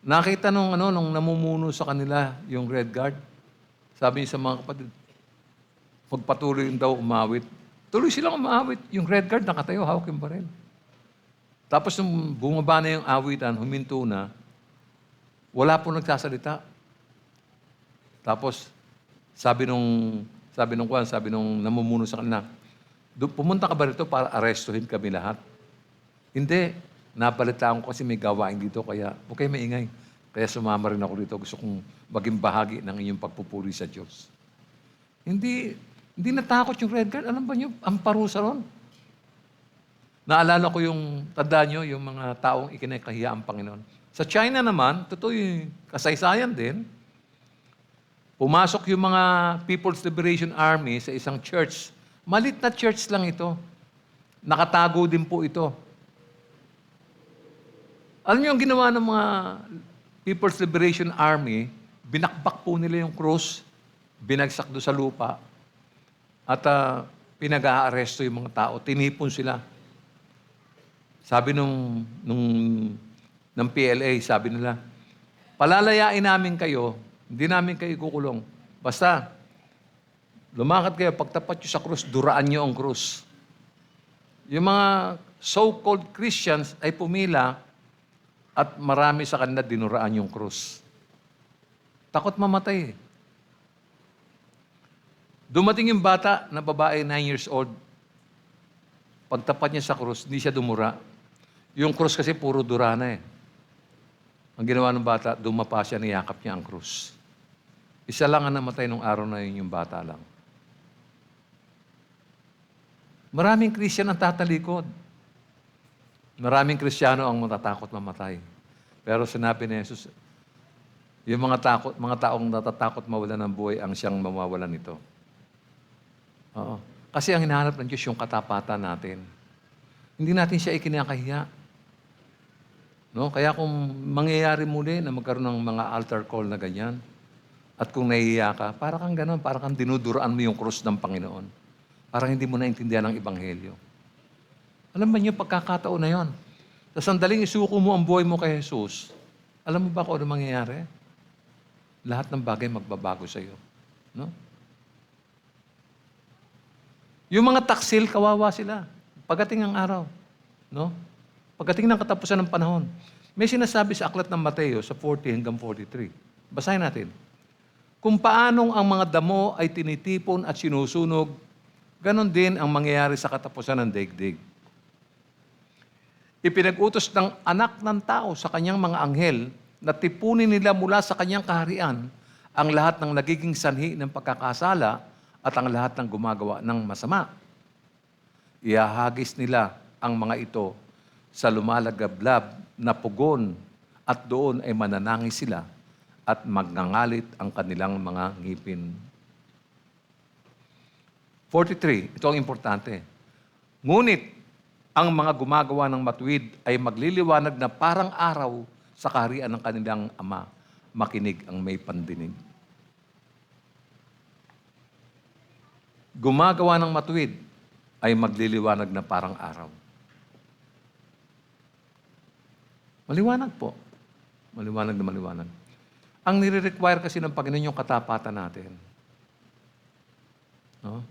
Nakita nung namumuno sa kanila yung Red Guard. Sabi niya sa mga kapatid, magpatuloy daw umawit. Tuloy silang umawit. Yung red guard nakatayo, hawak yung baril. Tapos nung bumaba na yung awitan, huminto na, wala po nagsasalita. Tapos, sabi nung namumuno sa kanila, pumunta ka ba rito para arestuhin kami lahat? Hindi. Napalitaan ko kasi may gawain dito, kaya huwag kayo maingay. Kaya sumama rin ako dito. Gusto kong maging bahagi ng inyong pagpupuri sa Diyos. Hindi natakot yung red guard. Alam ba niyo, ang parusa ron. Naalala ko tandaan niyo, yung mga taong ikinakahiya ang Panginoon. Sa China naman, totoo yung kasaysayan din, pumasok yung mga People's Liberation Army sa isang church. Malit na church lang ito. Nakatago din po ito. Alam niyo ang ginawa ng mga People's Liberation Army, binakbak po nila yung cross, binagsak doon sa lupa, at pinag-aaresto yung mga tao. Tinipon sila. Sabi ng PLA, sabi nila, palalayain namin kayo, hindi namin kayo kukulong. Basta, lumakad kayo, pagtapat nyo sa krus, duraan nyo ang krus. Yung mga so-called Christians ay pumila at marami sa kanila dinuraan yung krus. Takot mamatay. Dumating yung bata na babae, 9 years old. Pagtapat niya sa krus, hindi siya dumura. Yung krus kasi puro dura na eh. Ang ginawa ng bata, dumapa siya, niyakap niya ang krus. Isa lang ang namatay nung araw na yun, yung bata lang. Maraming Christian ang tatalikod. Maraming Kristiyano ang matatakot mamatay. Pero sinabi ni Jesus, yung mga taong natatakot mawalan ng buhay ang siyang mawawalan nito. Oo. Kasi ang hinahanap ng Diyos yung katapatan natin. Hindi natin siya ikinakahiya. No? Kaya kung mangyayari muli na magkaroon ng mga altar call na ganyan, at kung nahihiya ka, para kang gano'n, para kang dinuduraan mo yung krus ng Panginoon. Parang hindi mo naintindihan ang Ebanghelyo. Alam ba niyo, pagkakataon na yon. Sa sandaling isuko mo ang buhay mo kay Jesus, alam mo ba kung ano mangyayari? Lahat ng bagay magbabago sa iyo. No? Yung mga taksil, kawawa sila. Pagdating ng araw. No? Pagdating ng katapusan ng panahon. May sinasabi sa aklat ng Mateo sa 40 hanggang 43. Basahin natin. Kung paanong ang mga damo ay tinitipon at sinusunog, ganon din ang mangyayari sa katapusan ng daigdig. Ipinag-utos ng anak ng tao sa kanyang mga anghel na tipunin nila mula sa kanyang kaharian ang lahat ng nagiging sanhi ng pagkakasala at ang lahat ng gumagawa ng masama. Iahagis nila ang mga ito sa lumalagablab na pugon at doon ay mananangis sila at magngangalit ang kanilang mga ngipin. 43, ito ang importante. Ngunit, ang mga gumagawa ng matuwid ay magliliwanag na parang araw sa kaharian ng kanilang Ama. Makinig ang may pandinig. Gumagawa ng matuwid ay magliliwanag na parang araw. Maliwanag po. Maliwanag na maliwanag. Ang nire-require kasi ng Panginoon yung katapatan natin. No?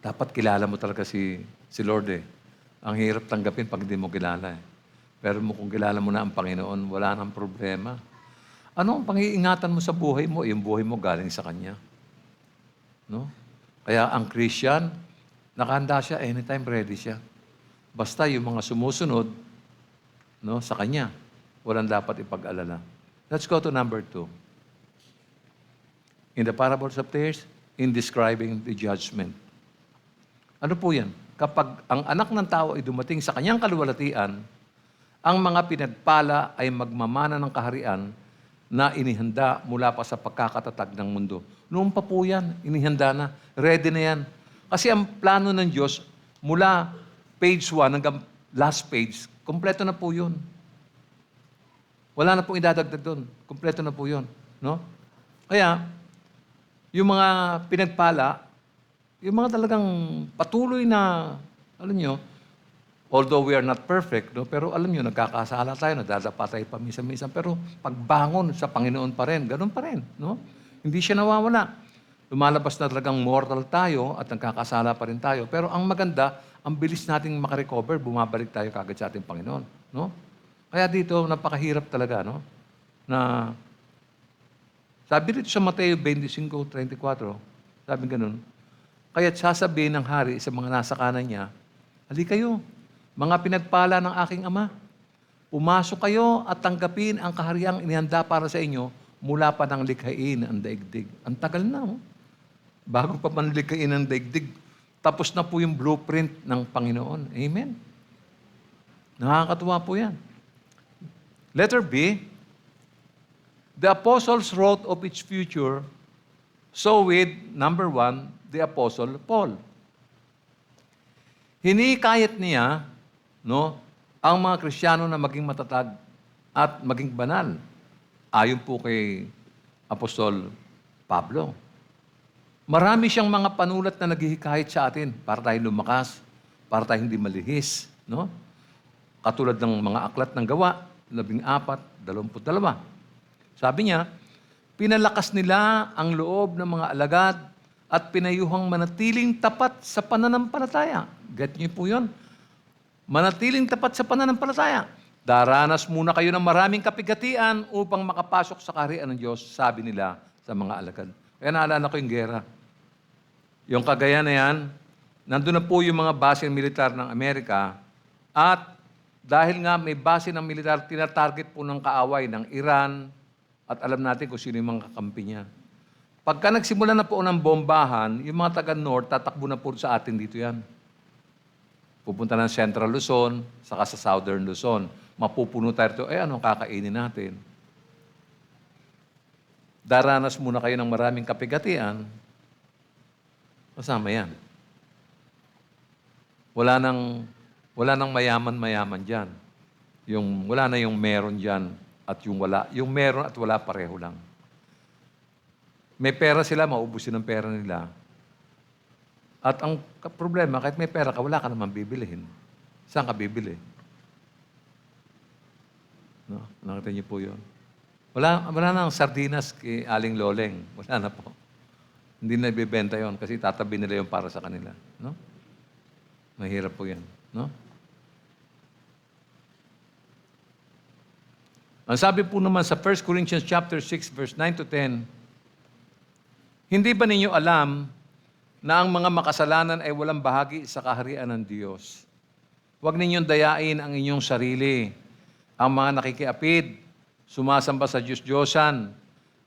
Dapat kilala mo talaga si Lord eh. Ang hirap tanggapin pag hindi mo kilala eh. Pero kung kilala mo na ang Panginoon, wala nang problema. Ano ang pang-iingatan mo sa buhay mo? Yung buhay mo galing sa Kanya. No? Kaya ang Christian, nakahanda siya, anytime ready siya. Basta yung mga sumusunod sa Kanya, walang dapat ipag-alala. Let's go to number 2. In the parables of tares, in describing the judgment. Ano po yan? Kapag ang anak ng tao ay dumating sa kanyang kaluwalhatian, ang mga pinagpala ay magmamana ng kaharian na inihanda mula pa sa pagkakatatag ng mundo. Noon pa po yan, inihanda na, ready na yan. Kasi ang plano ng Diyos, mula page 1 hanggang last page, kompleto na po yun. Wala na pong idadagdag doon. Kompleto na po yun. No? Kaya, yung mga pinagpala, yung mga talagang patuloy na, alam nyo, although we are not perfect, no? Pero alam nyo, nagkakasala tayo, nadadapa tayo paminsan-minsan, pero pagbangon sa Panginoon pa rin, ganun pa rin. No? Hindi siya nawawala. lumalabas na talagang mortal tayo at nagkakasala pa rin tayo. Pero ang maganda, ang bilis nating makarecover, bumabalik tayo kagad sa ating Panginoon. No? Kaya dito, napakahirap talaga, no? Na, sabi dito sa Mateo 25:34, sabi ganun, kaya't sasabihin ng hari sa mga nasa kanan niya, halika kayo, mga pinagpala ng aking Ama, pumasok kayo at tanggapin ang kahariang inihanda para sa inyo mula pa ng likhain ang daigdig. Ang tagal na, oh. Bago pa man likhain ang daigdig, tapos na po yung blueprint ng Panginoon. Amen? Nakakatuwa po yan. Letter B, the apostles wrote of its future, so with, number 1, the apostle Paul. Hinikayat niya, no, ang mga Kristiyano na maging matatag at maging banal. Ayon po kay Apostol Pablo. Marami siyang mga panulat na naghihikayat sa atin para tayo lumakas, para tayo hindi malihis, no? Katulad ng mga aklat ng Gawa, 14, 22. Sabi niya, pinalakas nila ang loob ng mga alagad at pinayuhang manatiling tapat sa pananampalataya. Get niyo po yun? Manatiling tapat sa pananampalataya. Daranas muna kayo ng maraming kapigatian upang makapasok sa kaharian ng Diyos, sabi nila sa mga alagad. Kaya naalala ko yung gera. Yung Cagayan na yan, nandun na po yung mga base militar ng Amerika at dahil nga may base ng militar, tinatarget po ng kaaway ng Iran at alam natin kung sino yung mga kakampi niya. Pagka nagsimula na po ng bombahan, yung mga taga-North, tatakbo na po sa atin dito yan. Pupunta ng Central Luzon, saka sa Southern Luzon. Mapupuno tayo ito, anong kakainin natin? Daranas muna kayo ng maraming kapigatian, kasama yan. Wala nang mayaman-mayaman dyan. Wala na yung meron dyan at yung wala. Yung meron at wala pareho lang. May pera sila, maubusin ang pera nila. At ang problema, kahit may pera ka, wala ka naman bibilihin. Saan ka bibili? No? Nakita niyo po yun. Wala nang sardinas kay Aling Loleng. Wala na po. Hindi na ibibenta yon kasi tatabi nila yung para sa kanila. No? Mahirap po yan. No? Ang sabi po naman sa 1 Corinthians chapter 6, verse 9 to 10, hindi ba ninyo alam na ang mga makasalanan ay walang bahagi sa kaharian ng Diyos? Huwag ninyong dayain ang inyong sarili. Ang mga nakikiapid, sumasamba sa Diyos-Diyosan,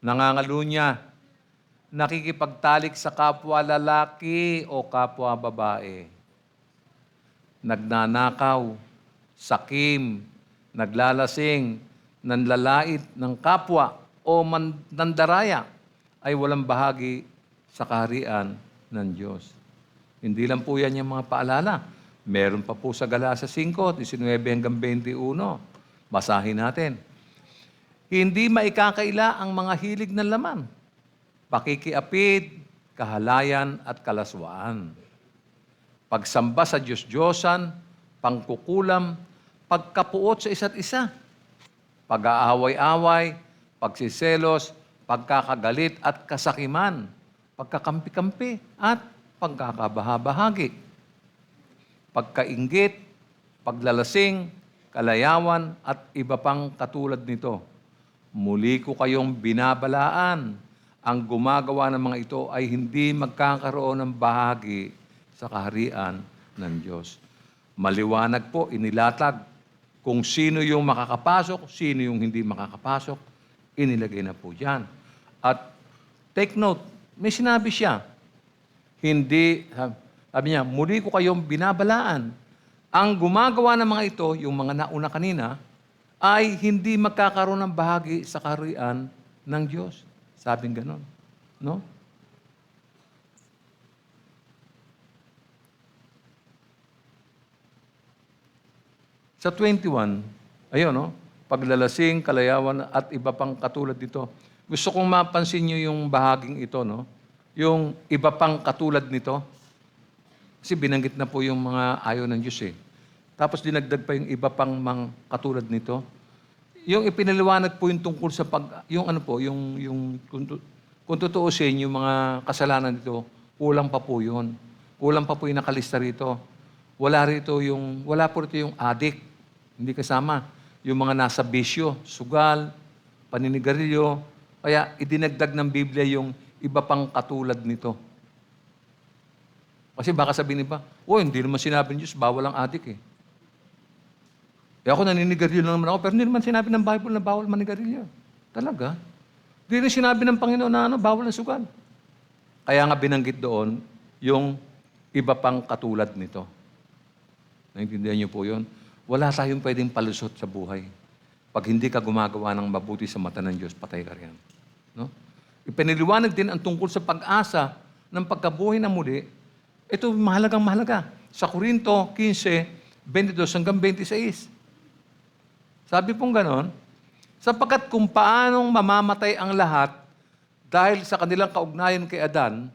nangangalunya, nakikipagtalik sa kapwa lalaki o kapwa babae, nagnanakaw, sakim, naglalasing, nanlalait ng kapwa o nandaraya ay walang bahagi sa kaharian ng Diyos. Hindi lang po yan yung mga paalala. Meron pa po sa Galacia 5, 19 hanggang 21. Basahin natin. Hindi maikakaila ang mga hilig ng laman, pakikiapid, kahalayan at kalaswaan. Pagsamba sa Diyos-Diyosan, pangkukulam, pagkapuot sa isa't isa, pag-aaway-away, pagsiselos, pagkakagalit at kasakiman, pagkakampi-kampi at pagkakabahabahagi, pagkainggit, paglalasing, kalayawan at iba pang katulad nito. Muli ko kayong binabalaan, ang gumagawa ng mga ito ay hindi magkakaroon ng bahagi sa kaharian ng Diyos. Maliwanag po, inilatag kung sino yung makakapasok, sino yung hindi makakapasok, inilagay na po dyan. At take note, may sinabi siya, sabi niya, muli ko kayong binabalaan. Ang gumagawa ng mga ito, yung mga nauna kanina, ay hindi magkakaroon ng bahagi sa kaharian ng Diyos. Sabing ganon. No? Sa 21, ayun, no? Paglalasing, kalayawan, at iba pang katulad dito. Gusto kong mapansin niyo yung bahaging ito, no? Yung iba pang katulad nito. Kasi binanggit na po yung mga ayaw ng Diyos, eh. Tapos dinagdag pa yung iba pang mga katulad nito. Yung ipinaliwanag po yung tungkol sa yung Kung tutuusin yung mga kasalanan dito, kulang pa po yun. Kulang pa po yung nakalista rito. Wala po rito yung addict. Hindi kasama. Yung mga nasa bisyo, sugal, paninigarilyo. Kaya idinagdag ng Biblia yung iba pang katulad nito. Kasi baka sabihin niba, hindi naman sinabi ng Diyos, bawal ang addict eh. Ako naninigarilyo lang naman ako, pero hindi naman sinabi ng Bible na bawal manigarilyo. Talaga? Hindi rin sinabi ng Panginoon na bawal ang sugal. Kaya nga binanggit doon yung iba pang katulad nito. Naintindihan niyo po yun? Wala tayong pwedeng palusot sa buhay. Pag hindi ka gumagawa ng mabuti sa mata ng Diyos, patay ka riyan. No? Ipiniliwanag din ang tungkol sa pag-asa ng pagkabuhay na muli. Ito mahalagang mahalaga. Sa Korinto 15, 22 hanggang 26. Sabi pong ganon, sapagkat kung paanong mamamatay ang lahat dahil sa kanilang kaugnayan kay Adan,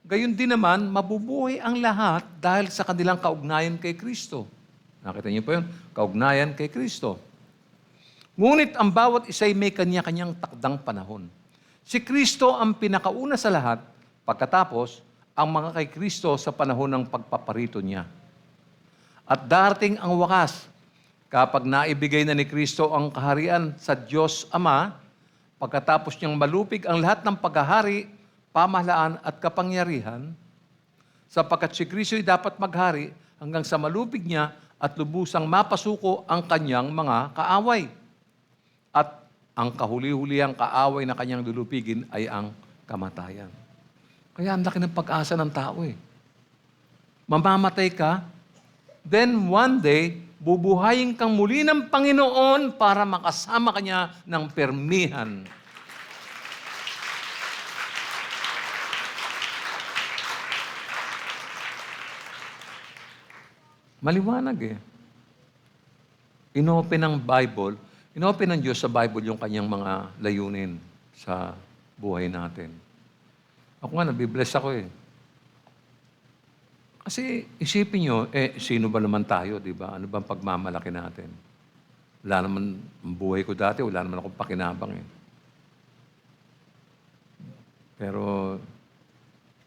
gayon din naman, mabubuhay ang lahat dahil sa kanilang kaugnayan kay Kristo. Nakita niyo po yun? Kaugnayan kay Kristo. Ngunit ang bawat isa'y may kanya-kanyang takdang panahon. Si Kristo ang pinakauna sa lahat, pagkatapos, ang mga kay Kristo sa panahon ng pagpaparito niya. At darating ang wakas, kapag naibigay na ni Kristo ang kaharian sa Diyos Ama, pagkatapos niyang malupig ang lahat ng paghahari, pamahalaan at kapangyarihan, sapagkat si Kristo'y dapat maghari hanggang sa malupig niya at lubusang mapasuko ang kanyang mga kaaway. At ang kahuli-hulihang kaaway na kanyang lulupigin ay ang kamatayan. Kaya ang laki ng pag-asa ng tao eh. Mamamatay ka, then one day, bubuhayin kang muli ng Panginoon para makasama kanya ng permihan. Maliwanag eh. Inopen ng Diyos sa Bible yung kanyang mga layunin sa buhay natin. Ako nga, nabibless ako eh. Kasi isipin nyo, sino ba naman tayo, di ba? Ano bang pagmamalaki natin? Wala naman, ang buhay ko dati, wala naman akong pakinabang eh. Pero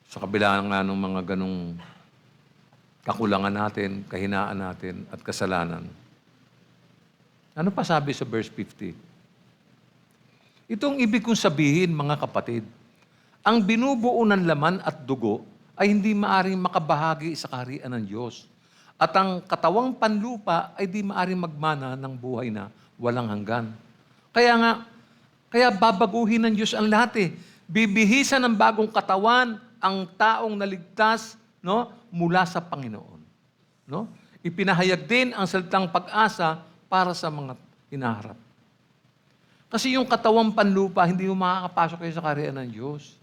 sa kabila nga ng mga ganong kakulangan natin, kahinaan natin, at kasalanan. Ano pa sabi sa verse 50? Itong ibig kong sabihin, mga kapatid, ang binubuo ng laman at dugo ay hindi maaring makabahagi sa kaharian ng Diyos. At ang katawang panlupa ay di maaring magmana ng buhay na walang hanggan. Kaya babaguhin ng Diyos ang lahat eh. Bibihisan ng bagong katawan ang taong naligtas, no, mula sa Panginoon. No? Ipinahayag din ang salitang pag-asa para sa mga hinaharap. Kasi yung katawang panlupa, hindi mo makakapasok kayo sa kaharian ng Diyos.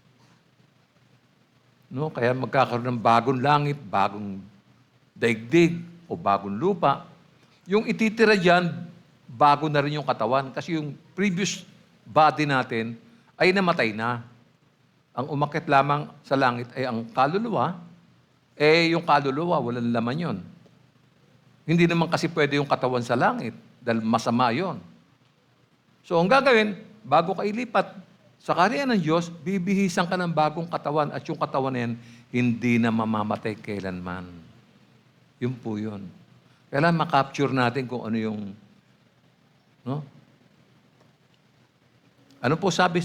No? Kaya magkakaroon ng bagong langit, bagong daigdig, o bagong lupa. Yung ititira dyan, bago na rin yung katawan. Kasi yung previous body natin ay namatay na. Ang umakyat lamang sa langit ay ang kaluluwa. Yung kaluluwa, walang laman yon. Hindi naman kasi pwede yung katawan sa langit dahil masama yon. So ang gagawin, bago ka ilipat sa kaharian ng Diyos, bibihisan ka ng bagong katawan at yung katawan na yan, hindi na mamamatay kailanman. Yun po yun. Kailangan makapture natin kung ano yung, no? Ano po sabi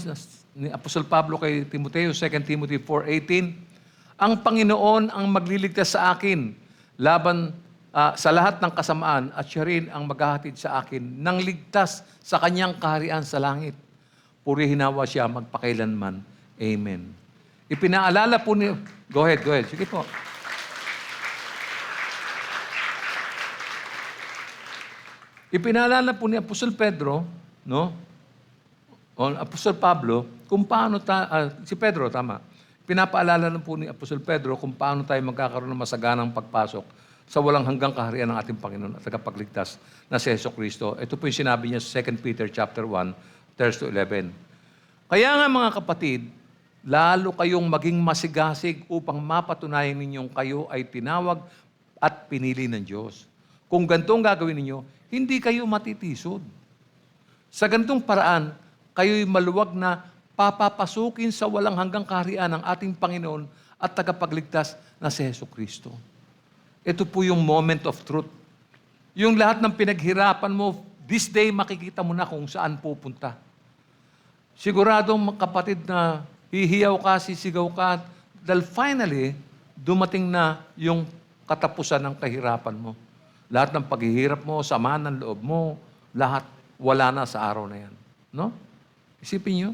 ni Apostol Pablo kay Timoteo, 2 Timothy 4:18? Ang Panginoon ang magliligtas sa akin laban sa lahat ng kasamaan at siya rin ang maghahatid sa akin ng ligtas sa kanyang kaharian sa langit. Purihin nawa siya magpakailanman. Amen. Ipinaalala po ni... Go ahead. Sige po. Ipinaalala po ni Apostol Pedro, no? O Apostol Pablo, kung paano si Pedro, tama. Pinapaalala na po ni Apostol Pedro kung paano tayo magkakaroon ng masaganang pagpasok sa walang hanggang kaharian ng ating Panginoon at tagapagligtas na si Jesucristo. Ito po yung sinabi niya sa 2 Peter chapter 1, verse 11. Kaya nga mga kapatid, lalo kayong maging masigasig upang mapatunayan ninyong kayo ay tinawag at pinili ng Diyos. Kung ganitong gagawin ninyo, hindi kayo matitisod. Sa ganitong paraan, kayo'y maluwag na papapasukin sa walang hanggang kaharian ng ating Panginoon at tagapagligtas na si Jesucristo. Ito po yung moment of truth. Yung lahat ng pinaghirapan mo, this day makikita mo na kung saan pupunta. Siguradong kapatid na hihiyaw ka, sisigaw ka, dahil finally, dumating na yung katapusan ng kahirapan mo. Lahat ng paghihirap mo, sama ng loob mo, lahat wala na sa araw na yan. No? Isipin nyo,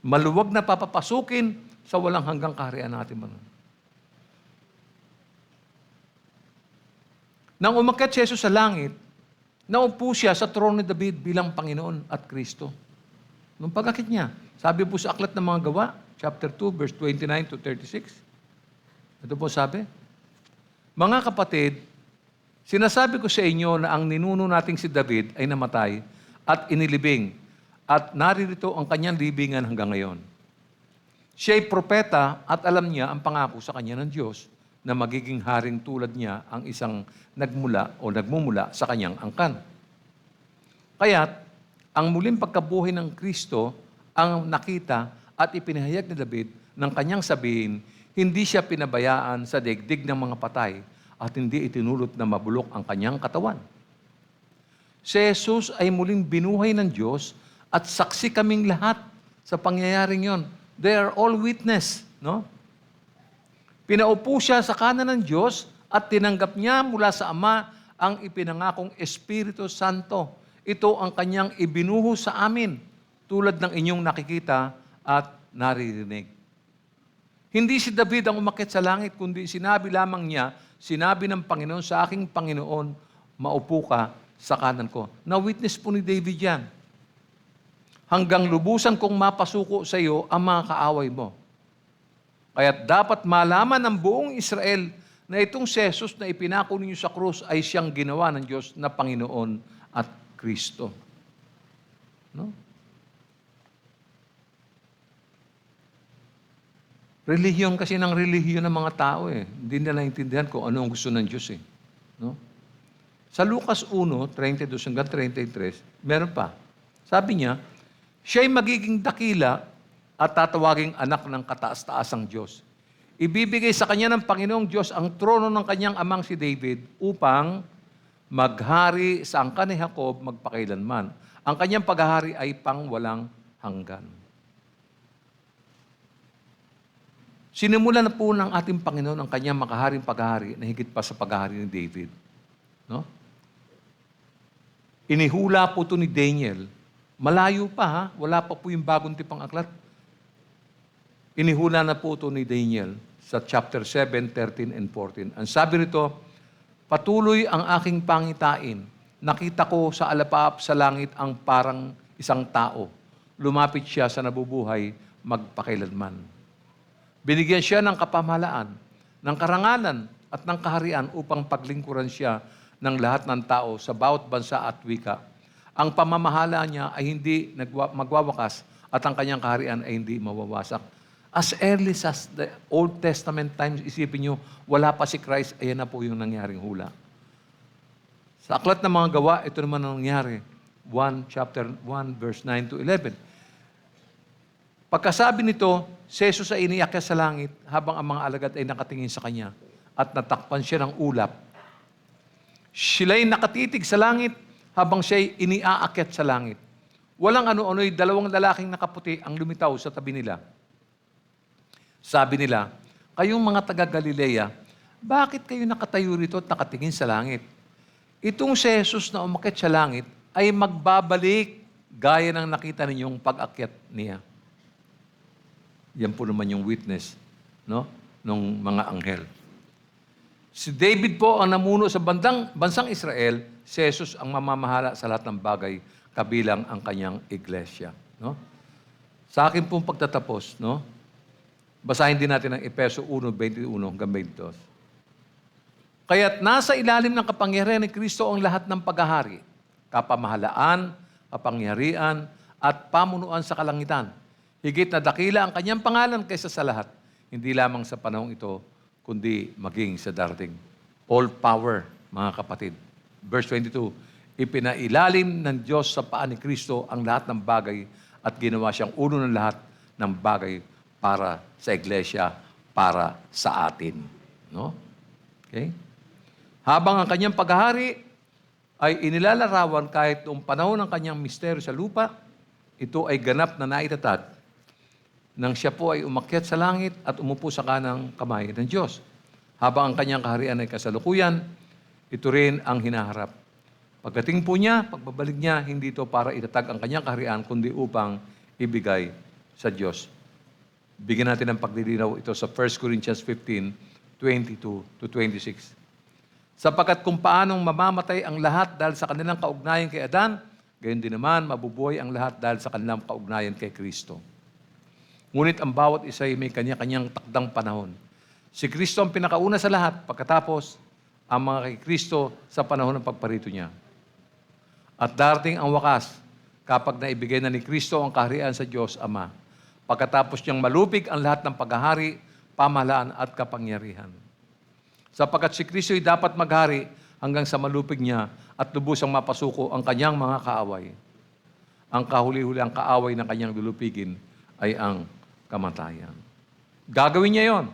maluwag na papapasukin sa walang hanggang kaharian natin man. Nang umakyat si Jesus sa langit, naupo siya sa trono ni David bilang Panginoon at Kristo. Nung pag-akit niya, sabi po sa Aklat ng Mga Gawa, chapter 2, verse 29 to 36. Ito po sabi, mga kapatid, sinasabi ko sa inyo na ang ninuno nating si David ay namatay at inilibing at naririto ang kanyang libingan hanggang ngayon. Siya ay propeta at alam niya ang pangako sa kanya ng Diyos na magiging haring tulad niya ang isang nagmula o nagmumula sa kanyang angkan. Kaya't, ang muling pagkabuhay ng Kristo ang nakita at ipinahayag ni David ng kanyang sabihin, hindi siya pinabayaan sa daigdig ng mga patay at hindi itinulot na mabulok ang kanyang katawan. Si Jesus ay muling binuhay ng Diyos at saksi kaming lahat sa pangyayaring yon. They are all witness, no? Pinaupo siya sa kanan ng Diyos at tinanggap niya mula sa Ama ang ipinangakong Espiritu Santo. Ito ang kanyang ibinuho sa amin, tulad ng inyong nakikita at naririnig. Hindi si David ang umakyat sa langit, kundi sinabi lamang niya, sinabi ng Panginoon sa aking Panginoon, maupo ka sa kanan ko. Na-witness po ni David yan. Hanggang lubusan kong mapasuko sa iyo ang mga kaaway mo. Kaya dapat malaman ng buong Israel na itong si Jesus na ipinako ninyo sa krus ay siyang ginawa ng Diyos na Panginoon at Kristo. No? Relihiyon kasi ng relihiyon ng mga tao eh. Hindi nila naintindihan kung ano ang gusto ng Diyos eh. No? Sa Lucas 1:32 hanggang 33, meron pa. Sabi niya, siya'y magiging dakila at tatawaging anak ng kataas-taasang Diyos. Ibibigay sa kanya ng Panginoong Diyos ang trono ng kanyang amang si David upang maghari sa angkan ni Jacob magpakailanman. Ang kanyang paghahari ay pang walang hanggan. Sinimula na po ng ating Panginoon ang kanyang makaharing paghahari na higit pa sa paghahari ni David. No? Inihula po ito ni Daniel. Malayo pa ha, wala pa po yung bagong tipang aklat. Inihula na po ito ni Daniel sa chapter 7, 13, and 14. Ang sabi rito, patuloy ang aking pangitain. Nakita ko sa alapap sa langit ang parang isang tao. Lumapit siya sa nabubuhay magpakailanman. Binigyan siya ng kapamahalaan, ng karangalan at ng kaharian upang paglingkuran siya ng lahat ng tao sa bawat bansa at wika. Ang pamamahala niya ay hindi magwawakas at ang kanyang kaharian ay hindi mawawasak. As early as the Old Testament times, isipin nyo, wala pa si Christ, ayan na po yung nangyaring hula. Sa Aklat ng Mga Gawa, ito naman ang nangyari. Chapter 1, verse 9 to 11. Pagkasabi nito, si Jesus ay iniakyat sa langit habang ang mga alagad ay nakatingin sa kanya at natakpan siya ng ulap. Sila'y nakatitig sa langit habang siya'y iniaakyat sa langit. Walang ano-ano'y dalawang lalaking nakaputi ang lumitaw sa tabi nila. Sabi nila, kayong mga taga-Galilea, bakit kayo nakatayo rito at nakatingin sa langit? Itong si Jesus na umakyat sa langit ay magbabalik gaya ng nakita ninyong pag-akyat niya. Yan po naman yung witness, no, ng mga anghel. Si David po ang namuno sa bansang Israel, si Jesus ang mamamahala sa lahat ng bagay kabilang ang kanyang iglesia, no? Sa akin pong pagtatapos, no? Basahin din natin ang Efeso 1:21 hanggang 22. Kaya't nasa ilalim ng kapangyarihan ni Kristo ang lahat ng paghahari, kapamahalaan, kapangyarihan, at pamunuan sa kalangitan. Higit na dakila ang kanyang pangalan kaysa sa lahat, hindi lamang sa panahong ito, kundi maging sa darating. All power, mga kapatid. Verse 22, ipinailalim ng Diyos sa paa ni Kristo ang lahat ng bagay at ginawa siyang uno ng lahat ng bagay para sa iglesia, para sa atin. No? Okay? Habang ang kanyang paghahari ay inilalarawan kahit noong panahon ng kanyang misteryo sa lupa, ito ay ganap na naitatag nang siya po ay umakyat sa langit at umupo sa kanang kamay ng Diyos. Habang ang kanyang kaharian ay kasalukuyan, ito rin ang hinaharap. Pagdating po niya, pagbabalik niya, hindi ito para itatag ang kanyang kaharian, kundi upang ibigay sa Diyos. Bigyan natin ng pagdilinaw ito sa 1 Corinthians 15:22-26. Sapagkat kung paanong mamamatay ang lahat dahil sa kanilang kaugnayan kay Adan, gayon din naman mabubuhay ang lahat dahil sa kanilang kaugnayan kay Kristo. Ngunit ang bawat isa ay may kanya-kanyang takdang panahon. Si Kristo ang pinakauna sa lahat, pagkatapos ang mga kay Kristo sa panahon ng pagparito niya. At darating ang wakas kapag naibigay na ni Kristo ang kaharian sa Diyos Ama, pagkatapos niyang malupig ang lahat ng paghahari, pamahalaan at kapangyarihan. Sapagkat si Kristo ay dapat maghari hanggang sa malupig niya at lubusang mapasuko ang kanyang mga kaaway. Ang kahuli-huli ang kaaway na kanyang lulupigin ay ang kamatayan. Gagawin niya yon.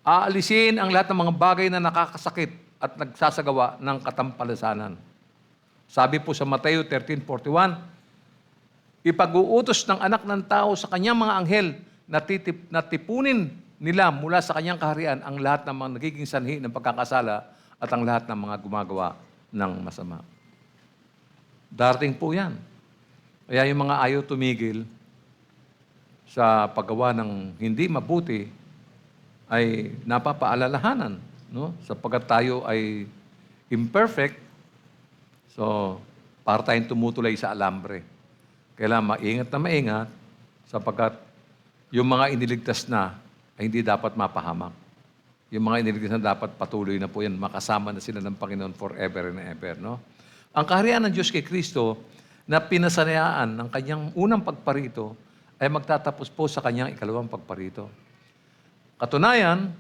Aalisin ang lahat ng mga bagay na nakakasakit at nagsasagawa ng katampalasanan. Sabi po sa Mateo 13:41, ipag-uutos ng anak ng tao sa kanyang mga anghel na tipunin nila mula sa kanyang kaharian ang lahat ng mga nagiging sanhi ng pagkakasala at ang lahat ng mga gumagawa ng masama. Darating po yan. Kaya yung mga ayaw tumigil sa paggawa ng hindi mabuti ay napapaalalahanan, no? Sapagkat tayo ay imperfect, so para tayong tumutulay sa alambre. Kailangan maingat na maingat sapagkat yung mga iniligtas na ay hindi dapat mapahamak. Yung mga iniligtas na dapat patuloy na po yan, makasama na sila ng Panginoon forever and ever, no? Ang kaharian ng Diyos kay Kristo na pinasanayaan ng kanyang unang pagparito ay magtatapos po sa kanyang ikalawang pagparito. Katunayan,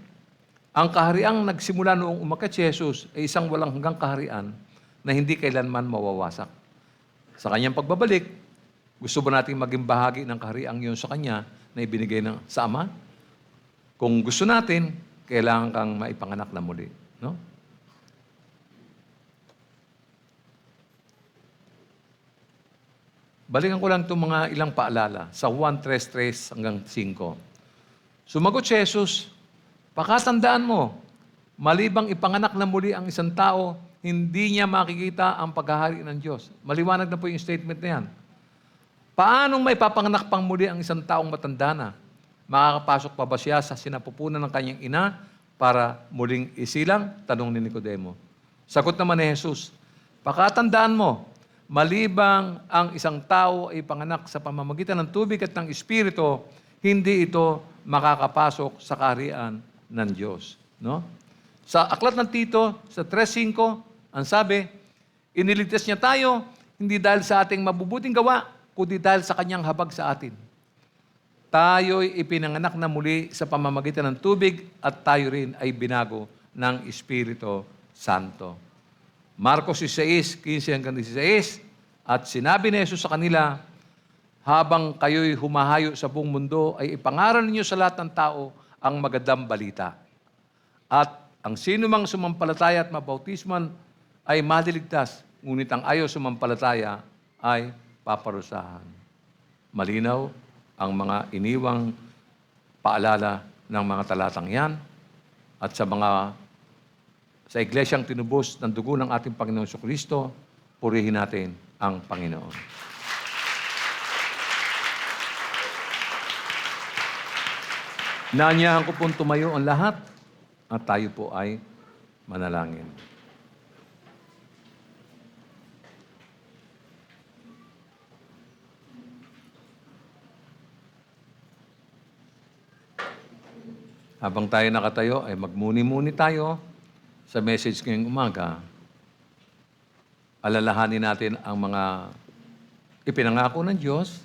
ang kahariang nagsimula noong umakyat si Jesus ay isang walang hanggang kaharian na hindi kailanman mawawasak. Sa kanyang pagbabalik, gusto ba nating maging bahagi ng kahariang yun sa kanya na ibinigay sa Ama? Kung gusto natin, kailangan kang maipanganak na muli. No? Balikan ko lang itong mga ilang paalala sa Juan 3:3 hanggang 5. Sumagot si Jesus, pakatandaan mo, malibang ipanganak na muli ang isang tao, hindi niya makikita ang paghahari ng Diyos. Maliwanag na po yung statement na yan. Paanong may papanganak pang muli ang isang taong matanda na? Makakapasok pa ba siya sa sinapupunan ng kanyang ina para muling isilang? Tanong ni Nicodemo. Sagot naman ni Jesus, pakatandaan mo, malibang ang isang tao ay panganak sa pamamagitan ng tubig at ng Espiritu, hindi ito makakapasok sa kaharian ng Diyos. No? Sa aklat ng Tito, sa 3:5, ang sabi, iniligtas niya tayo, hindi dahil sa ating mabubuting gawa, kundi dahil sa kanyang habag sa atin. Tayo'y ipinanganak na muli sa pamamagitan ng tubig at tayo rin ay binago ng Espiritu Santo. Marcos 6:15 hanggang 16, at sinabi ni Jesus sa kanila, habang kayo'y humahayo sa buong mundo, ay ipangaral ninyo sa lahat ng tao ang magandang balita. At ang sinumang sumampalataya at mabautisman ay maliligtas, ngunit ang ayaw sumampalataya ay paparusahan. Malinaw ang mga iniwang paalala ng mga talatang yan at sa iglesyang tinubos ng dugo ng ating Panginoon Jesucristo, purihin natin ang Panginoon. Naanyahan ko pong tumayo ang lahat at tayo po ay manalangin. Habang tayo nakatayo, ay magmuni-muni tayo sa message ngayong umaga. Alalahanin natin ang mga ipinangako ng Diyos.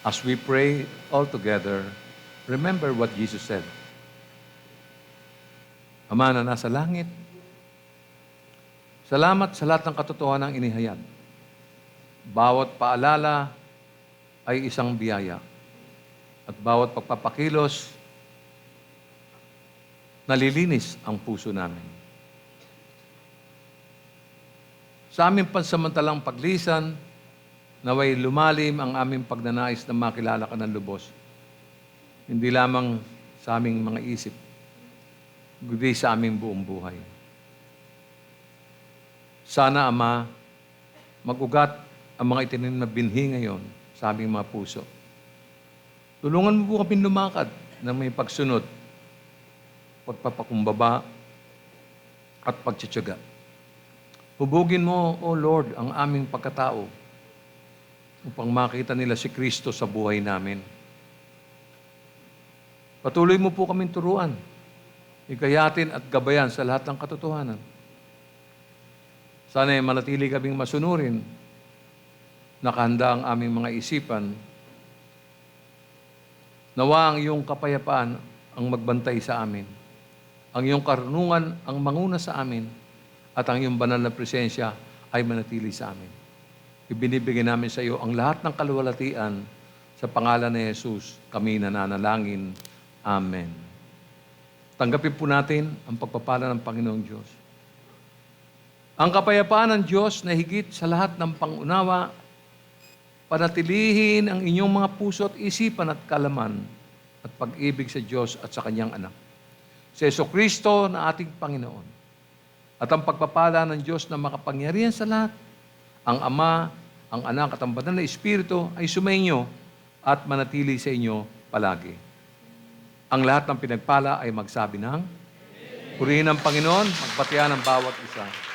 As we pray all together, remember what Jesus said. Ama na nasa langit, salamat sa lahat ng katotohanan ng inihayag. Bawat paalala ay isang biyaya. At bawat pagpapakilos, nalilinis ang puso namin. Sa aming pansamantalang paglisan, naway lumalim ang aming pagnanais na makilala ka ng lubos. Hindi lamang sa aming mga isip, kundi sa aming buong buhay. Sana, Ama, mag-ugat ang mga itinanim na binhi ngayon sa aming mga puso. Tulungan mo po kami lumakad ng may pagsunod, pagpapakumbaba, at pagtsatsaga. Hubugin mo, O Lord, ang aming pagkatao upang makita nila si Kristo sa buhay namin. Patuloy mo po kaming turuan, hikayatin at gabayan sa lahat ng katotohanan. Sana ay manatili kaming masunurin, nakahanda ang aming mga isipan. Nawa ang iyong kapayapaan ang magbantay sa amin. Ang iyong karunungan ang manguna sa amin at ang iyong banal na presensya ay manatili sa amin. Ibinibigay namin sa iyo ang lahat ng kaluwalhatian sa pangalan ni Jesus. Kami nananalangin. Amen. Tanggapin po natin ang pagpapala ng Panginoong Diyos. Ang kapayapaan ng Diyos na higit sa lahat ng pangunawa, panatilihin ang inyong mga puso at isipan at kalaman at pag-ibig sa Diyos at sa Kanyang anak. Si Jesucristo na ating Panginoon. At ang pagpapala ng Diyos na makapangyarihan sa lahat, ang Ama, ang Anak at ang Banal na Espiritu ay sumainyo at manatili sa inyo palagi. Ang lahat ng pinagpala ay magsabi ng, purihin ang Panginoon, magbatian ang bawat isa.